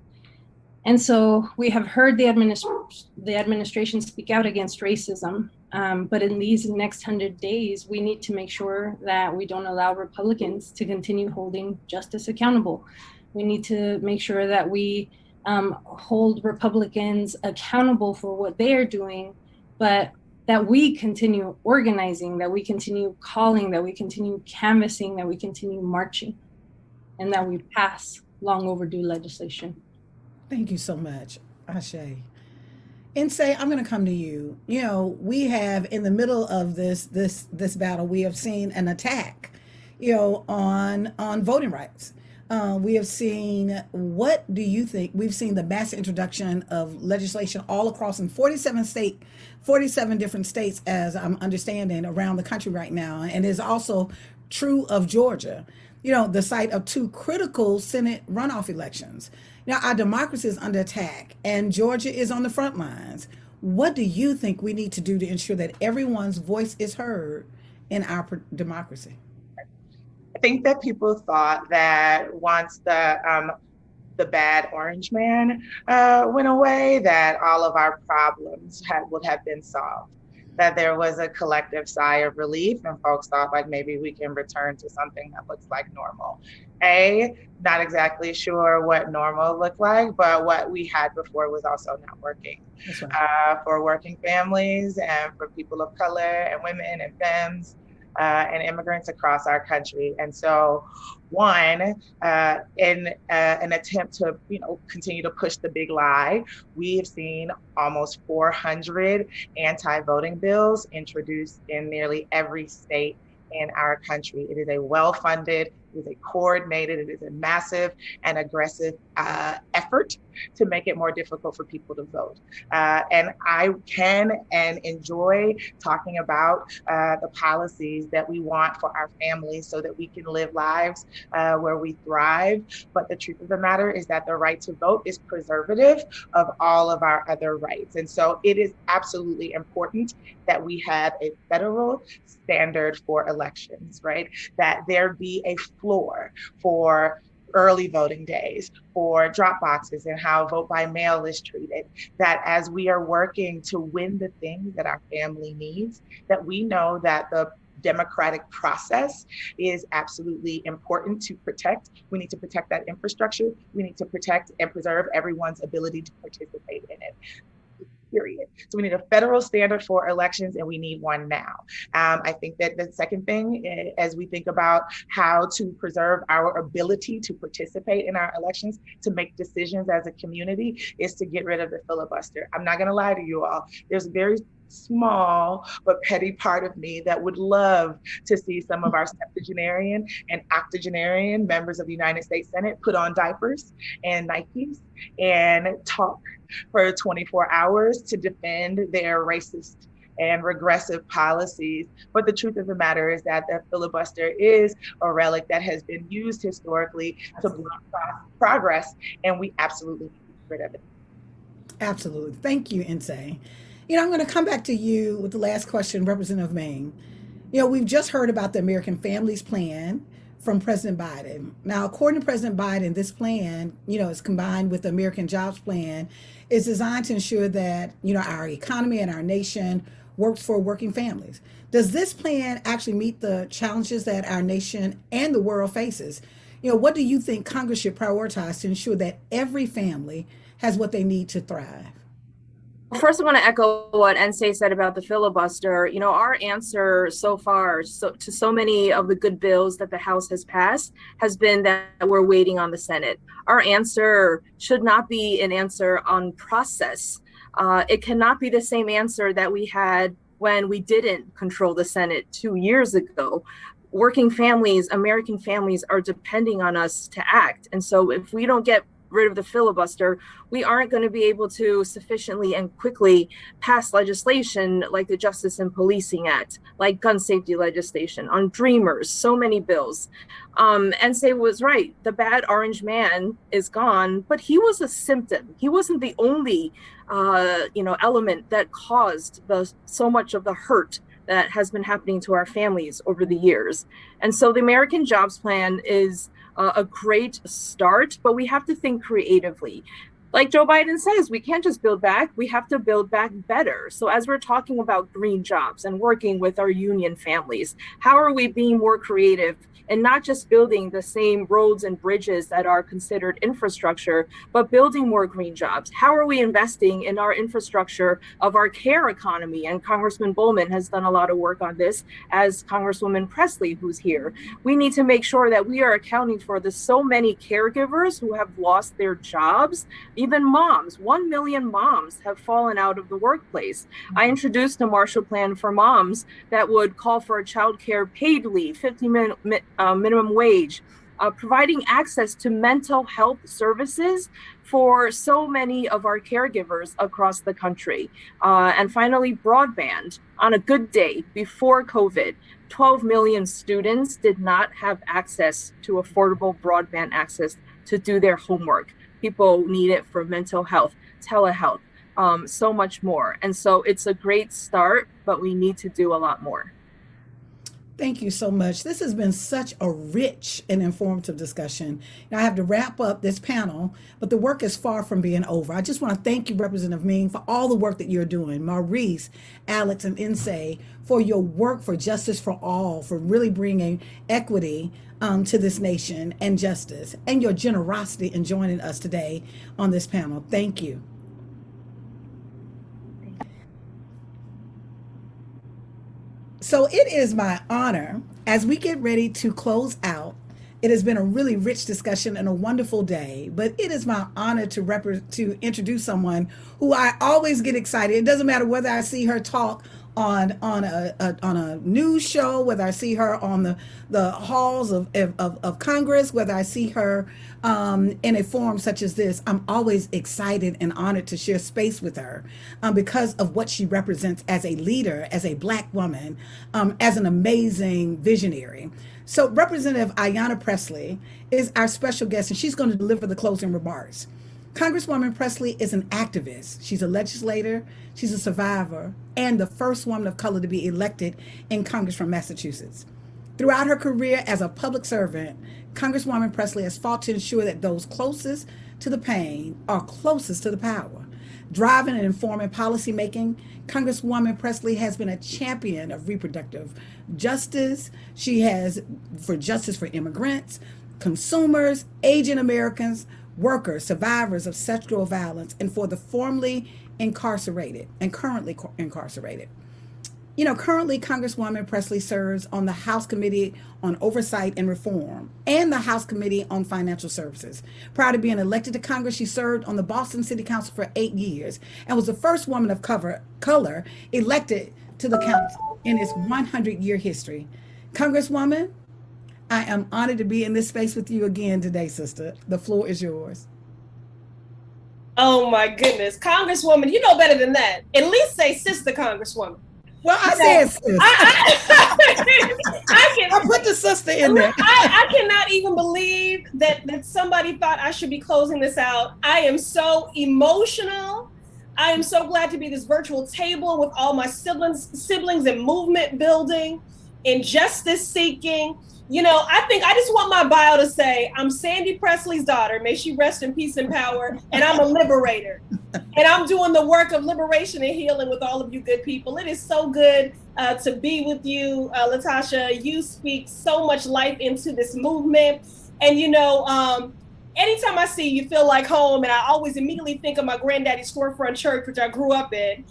And so we have heard the administration speak out against racism, but in these next 100 days, we need to make sure that we don't allow Republicans to continue holding justice accountable. We need to make sure that we hold Republicans accountable for what they are doing, but that we continue organizing, that we continue calling, that we continue canvassing, that we continue marching, and that we pass long overdue legislation. Thank you so much, Ashe. Insay, I'm going to come to you. You know, we have in the middle of this battle, we have seen an attack, you know, on voting rights. We have seen, what do you think? We've seen the mass introduction of legislation all across in 47 different states, as I'm understanding, around the country right now. And is also true of Georgia, you know, the site of two critical Senate runoff elections. Now, our democracy is under attack and Georgia is on the front lines. What do you think we need to do to ensure that everyone's voice is heard in our democracy? I think that people thought that once the bad orange man went away, that all of our problems would have been solved. That there was a collective sigh of relief, and folks thought like maybe we can return to something that looks like normal. Not exactly sure what normal looked like, but what we had before was also not working. Right. For working families and for people of color and women and femmes. And immigrants across our country. And so in an attempt to, continue to push the big lie, we have seen almost 400 anti-voting bills introduced in nearly every state in our country. It is a well-funded, it is a coordinated, it is a massive and aggressive effort to make it more difficult for people to vote. And I can and enjoy talking about the policies that we want for our families so that we can live lives where we thrive. But the truth of the matter is that the right to vote is preservative of all of our other rights. And so it is absolutely important that we have a federal standard for elections, right? That there be a floor for early voting days, for drop boxes and how vote by mail is treated, that as we are working to win the things that our family needs, that we know that the democratic process is absolutely important to protect. We need to protect that infrastructure. We need to protect and preserve everyone's ability to participate in it. Period. So we need a federal standard for elections, and we need one now. I think that the second thing, as we think about how to preserve our ability to participate in our elections, to make decisions as a community, is to get rid of the filibuster. I'm not going to lie to you all. There's very small but petty part of me that would love to see some of our septuagenarian and octogenarian members of the United States Senate put on diapers and Nikes and talk for 24 hours to defend their racist and regressive policies. But the truth of the matter is that the filibuster is a relic that has been used historically to block progress, and we absolutely need to get rid of it. Absolutely. Thank you, Insay. I'm going to come back to you with the last question, Representative Ming. We've just heard about the American Families Plan from President Biden. Now, according to President Biden, this plan, is combined with the American Jobs Plan, is designed to ensure that, our economy and our nation works for working families. Does this plan actually meet the challenges that our nation and the world faces? What do you think Congress should prioritize to ensure that every family has what they need to thrive? First, I want to echo what Nsé said about the filibuster. Our answer so far to so many of the good bills that the House has passed has been that we're waiting on the Senate. Our answer should not be an answer on process. It cannot be the same answer that we had when we didn't control the Senate 2 years ago. Working families, American families, are depending on us to act. And so if we don't get rid of the filibuster, we aren't going to be able to sufficiently and quickly pass legislation like the Justice and Policing Act, like gun safety legislation, on Dreamers, so many bills. Nsé was right. The bad orange man is gone, but he was a symptom. He wasn't the only, element that caused so much of the hurt that has been happening to our families over the years. And so the American Jobs Plan is a great start, but we have to think creatively. Like Joe Biden says, we can't just build back, we have to build back better. So as we're talking about green jobs and working with our union families, how are we being more creative and not just building the same roads and bridges that are considered infrastructure, but building more green jobs? How are we investing in our infrastructure of our care economy? And Congressman Bowman has done a lot of work on this, as Congresswoman Presley, who's here. We need to make sure that we are accounting for the so many caregivers who have lost their jobs. Even moms, 1 million moms have fallen out of the workplace. I introduced a Marshall Plan for moms that would call for a child care paid leave, 50 minimum wage, providing access to mental health services for so many of our caregivers across the country. And finally, broadband. On a good day before COVID, 12 million students did not have access to affordable broadband access to do their homework. People need it for mental health, telehealth, so much more. And so it's a great start, but we need to do a lot more. Thank you so much. This has been such a rich and informative discussion. Now I have to wrap up this panel, but the work is far from being over. I just want to thank you, Representative Ming, for all the work that you're doing. Maurice, Alex, and Nsé, for your work for justice for all, for really bringing equity to this nation and justice, and your generosity in joining us today on this panel. Thank you. So it is my honor, as we get ready to close out. It has been a really rich discussion and a wonderful day, but it is my honor to introduce someone who I always get excited. It doesn't matter whether I see her talk on a news show, whether I see her on the halls of Congress, whether I see her in a forum such as this. I'm always excited and honored to share space with her because of what she represents as a leader, as a Black woman, as an amazing visionary. So Representative Ayanna Pressley is our special guest, and she's going to deliver the closing remarks. Congresswoman Pressley is an activist. She's a legislator, she's a survivor, and the first woman of color to be elected in Congress from Massachusetts. Throughout her career as a public servant, Congresswoman Pressley has fought to ensure that those closest to the pain are closest to the power. Driving and informing policymaking, Congresswoman Pressley has been a champion of reproductive justice. She has for justice for immigrants, consumers, aging Americans, workers, survivors of sexual violence, and for the formerly incarcerated and currently incarcerated. Currently Congresswoman Presley serves on the House Committee on Oversight and Reform and the House Committee on Financial Services. Prior to being elected to Congress, she served on the Boston City Council for 8 years and was the first woman of color elected to the council in its 100-year history. Congresswoman, I am honored to be in this space with you again today, sister. The floor is yours. Oh my goodness. Congresswoman, you know better than that. At least say sister Congresswoman. Well, I said sis. I put the sister in there. I cannot even believe that somebody thought I should be closing this out. I am so emotional. I am so glad to be at this virtual table with all my siblings in movement building, in justice seeking. I think I just want my bio to say, I'm Sandy Presley's daughter, may she rest in peace and power, and I'm a liberator. And I'm doing the work of liberation and healing with all of you good people. It is so good to be with you, Latasha. You speak so much life into this movement. And, anytime I see you, feel like home, and I always immediately think of my granddaddy's storefront church, which I grew up in.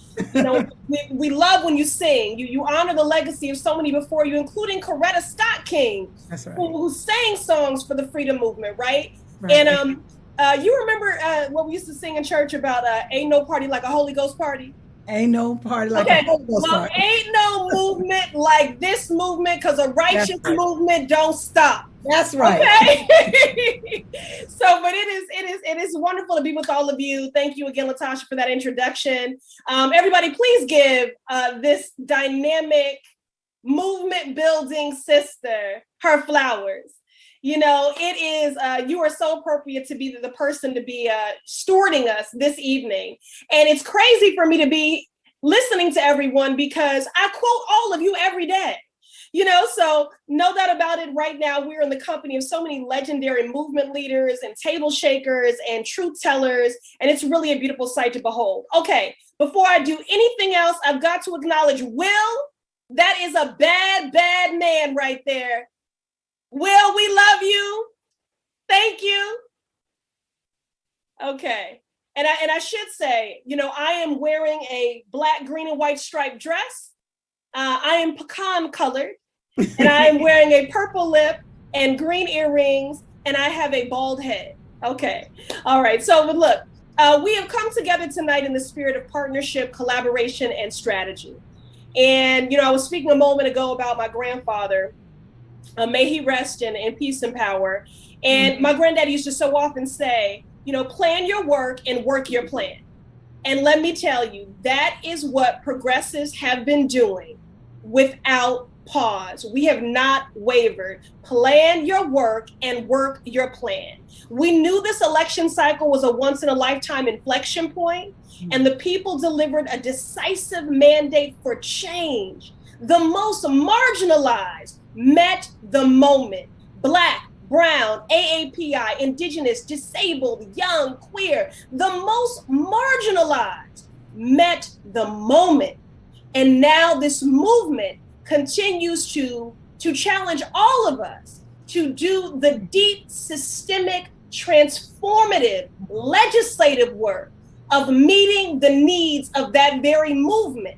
We love when you sing. You honor the legacy of so many before you, including Coretta Scott King, that's right, who sang songs for the freedom movement, right? And you remember what we used to sing in church about ain't no party like a Holy Ghost party? Ain't no party like a Holy Ghost party. Ain't no movement like this movement, because a righteous movement don't stop. That's right. Okay. But it is wonderful to be with all of you. Thank you again, Latasha, for that introduction. Everybody, please give this dynamic movement building sister her flowers. It is, you are so appropriate to be the person to be stewarding us this evening. And it's crazy for me to be listening to everyone because I quote all of you every day. So know that about it. Right now, we're in the company of so many legendary movement leaders and table shakers and truth tellers, and it's really a beautiful sight to behold. Okay, before I do anything else, I've got to acknowledge Will. That is a bad, bad man right there. Will, we love you. Thank you. Okay, and I should say, I am wearing a black, green, and white striped dress. I am pecan colored, and I am wearing a purple lip and green earrings, and I have a bald head. Okay. All right. So look, we have come together tonight in the spirit of partnership, collaboration, and strategy. And, I was speaking a moment ago about my grandfather. May he rest in peace and power. And my granddaddy used to so often say, plan your work and work your plan. And let me tell you, that is what progressives have been doing without pause. We have not wavered. Plan your work and work your plan. We knew this election cycle was a once in a lifetime inflection point, and the people delivered a decisive mandate for change. The most marginalized met the moment. Black, brown, AAPI, indigenous, disabled, young, queer, the most marginalized met the moment. And now this movement continues to challenge all of us to do the deep, systemic, transformative, legislative work of meeting the needs of that very movement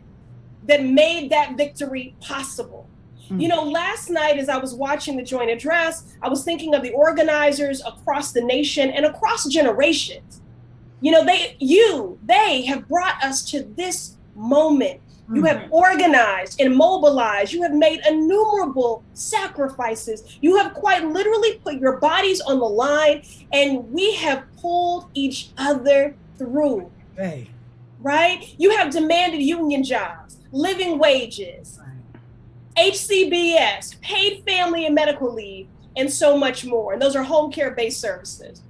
that made that victory possible. Last night, as I was watching the joint address, I was thinking of the organizers across the nation and across generations. They have brought us to this moment. You have organized and mobilized. You have made innumerable sacrifices. You have quite literally put your bodies on the line, and we have pulled each other through. Hey. Right? You have demanded union jobs, living wages, HCBS, paid family and medical leave, and so much more. And those are home care-based services.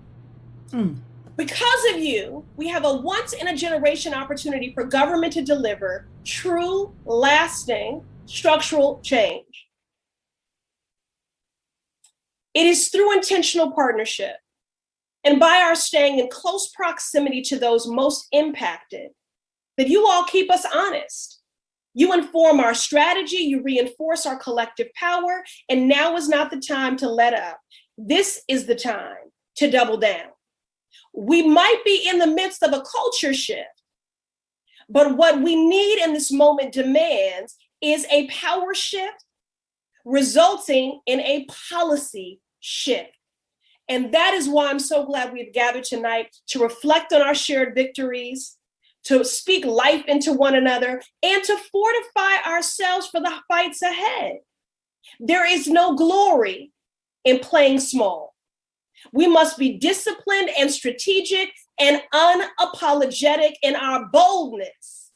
Because of you, we have a once-in-a-generation opportunity for government to deliver true, lasting, structural change. It is through intentional partnership and by our staying in close proximity to those most impacted that you all keep us honest. You inform our strategy, you reinforce our collective power, and now is not the time to let up. This is the time to double down. We might be in the midst of a culture shift, but what we need in this moment demands is a power shift resulting in a policy shift. And that is why I'm so glad we've gathered tonight to reflect on our shared victories, to speak life into one another, and to fortify ourselves for the fights ahead. There is no glory in playing small. We must be disciplined and strategic and unapologetic in our boldness.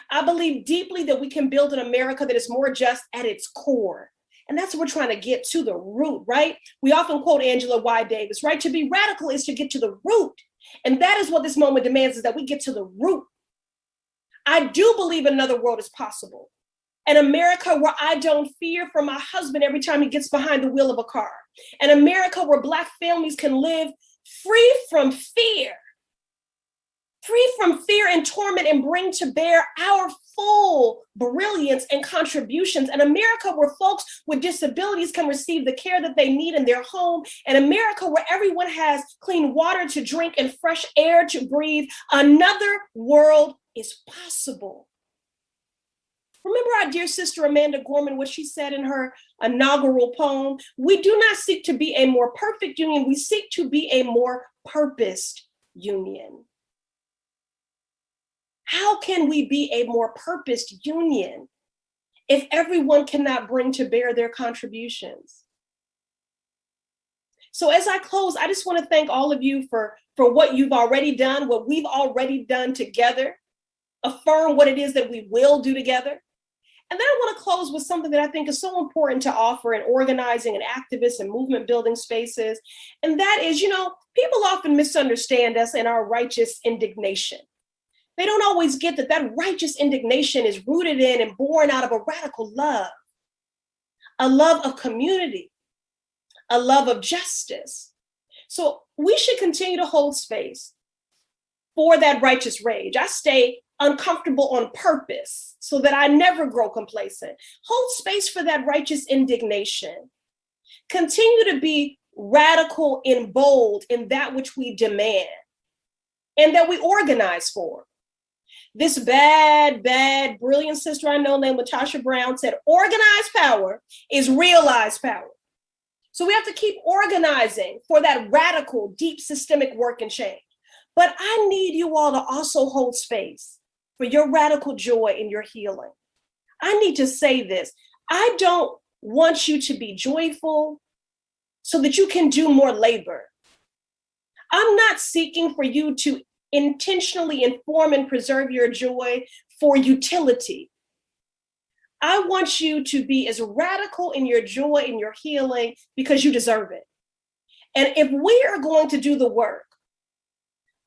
I believe deeply that we can build an America that is more just at its core. And that's what we're trying to get to the root, right? We often quote Angela Y. Davis, right? To be radical is to get to the root. And that is what this moment demands, is that we get to the root. I do believe another world is possible. An America where I don't fear for my husband every time he gets behind the wheel of a car. An America where Black families can live free from fear and torment, and bring to bear our full brilliance and contributions. An America where folks with disabilities can receive the care that they need in their home. An America where everyone has clean water to drink and fresh air to breathe. Another world is possible. Remember our dear sister Amanda Gorman, what she said in her inaugural poem? We do not seek to be a more perfect union. We seek to be a more purposed union. How can we be a more purposed union if everyone cannot bring to bear their contributions? So as I close, I just want to thank all of you for what you've already done, what we've already done together, affirm what it is that we will do together. And then I want to close with something that I think is so important to offer in organizing and activist and movement building spaces. And that is, people often misunderstand us in our righteous indignation. They don't always get that righteous indignation is rooted in and born out of a radical love, a love of community, a love of justice. So we should continue to hold space for that righteous rage. I stay uncomfortable on purpose so that I never grow complacent. Hold space for that righteous indignation. Continue to be radical and bold in that which we demand and that we organize for. This bad, brilliant sister I know named Latasha Brown said, organized power is realized power. So we have to keep organizing for that radical, deep systemic work and change. But I need you all to also hold space for your radical joy and your healing. I need to say this. I don't want you to be joyful so that you can do more labor. I'm not seeking for you to intentionally inform and preserve your joy for utility. I want you to be as radical in your joy and your healing because you deserve it. And if we are going to do the work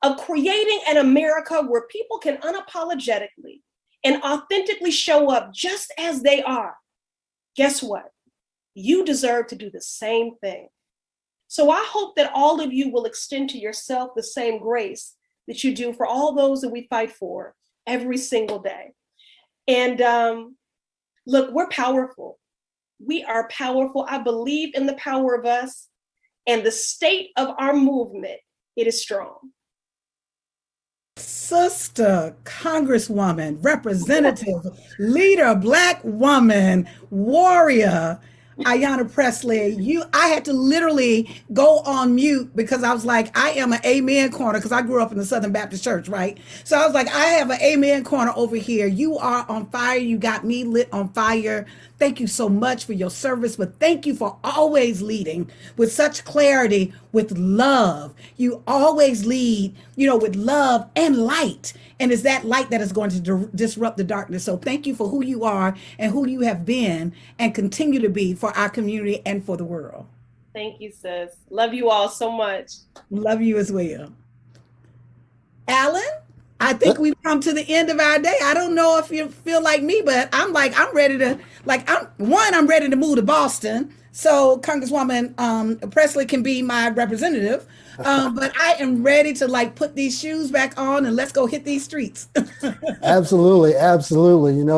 of creating an America where people can unapologetically and authentically show up just as they are, guess what? You deserve to do the same thing. So I hope that all of you will extend to yourself the same grace that you do for all those that we fight for every single day. And look, we're powerful. We are powerful. I believe in the power of us and the state of our movement. It is strong. Sister, Congresswoman, Representative, Leader, Black woman, warrior, Ayanna Pressley, I had to literally go on mute because I was like, I am an amen corner because I grew up in the Southern Baptist Church, right? So I was like, I have an amen corner over here. You are on fire. You got me lit on fire. Thank you so much for your service, but thank you for always leading with such clarity, with love. You always lead, with love and light. And it's that light that is going to disrupt the darkness. So thank you for who you are and who you have been and continue to be for our community and for the world. Thank you, sis. Love you all so much. Love you as well. Alan, I think we've come to the end of our day. I don't know if you feel like me, but I'm ready to, I'm ready to move to Boston. So Congresswoman Presley can be my representative. But I am ready to put these shoes back on and let's go hit these streets. Absolutely.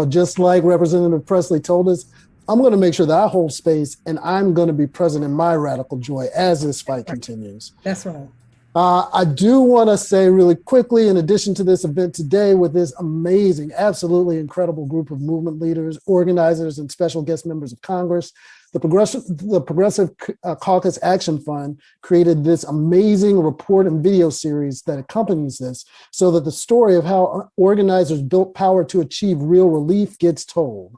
Just like Representative Presley told us, I'm going to make sure that I hold space and I'm going to be present in my radical joy as this fight continues. That's right. I do want to say really quickly, in addition to this event today with this amazing, absolutely incredible group of movement leaders, organizers, and special guest members of Congress, the Progressive Caucus Action Fund created this amazing report and video series that accompanies this so that the story of how organizers built power to achieve real relief gets told.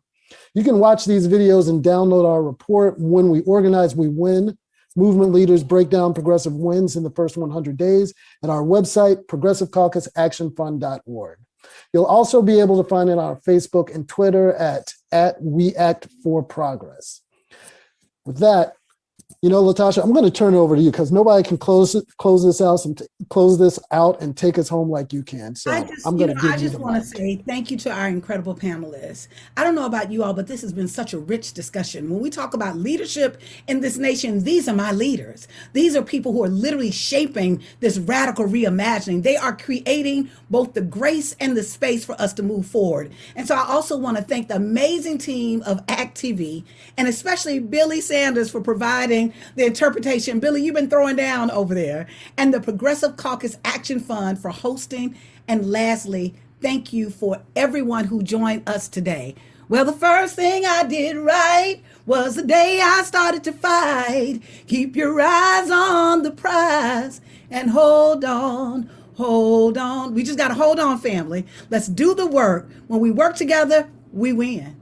You can watch these videos and download our report, When We Organize, We Win. Movement leaders break down progressive wins in the first 100 days at our website, progressivecaucusactionfund.org. You'll also be able to find it on our Facebook and Twitter at We Act for Progress. With that, Latasha, I'm going to turn it over to you because nobody can close this out and take us home like you can. So I'm going to give you the mic. I just want to say thank you to our incredible panelists. I don't know about you all, but this has been such a rich discussion. When we talk about leadership in this nation, these are my leaders. These are people who are literally shaping this radical reimagining. They are creating both the grace and the space for us to move forward. And so I also want to thank the amazing team of ACT TV and especially Billy Sanders for providing the interpretation. Billy, you've been throwing down over there. And the Progressive Caucus Action Fund for hosting. And lastly, thank you for everyone who joined us today. Well, the first thing I did right was the day I started to fight. Keep your eyes on the prize and hold on, hold on. We just got to hold on, family. Let's do the work. When we work together, we win.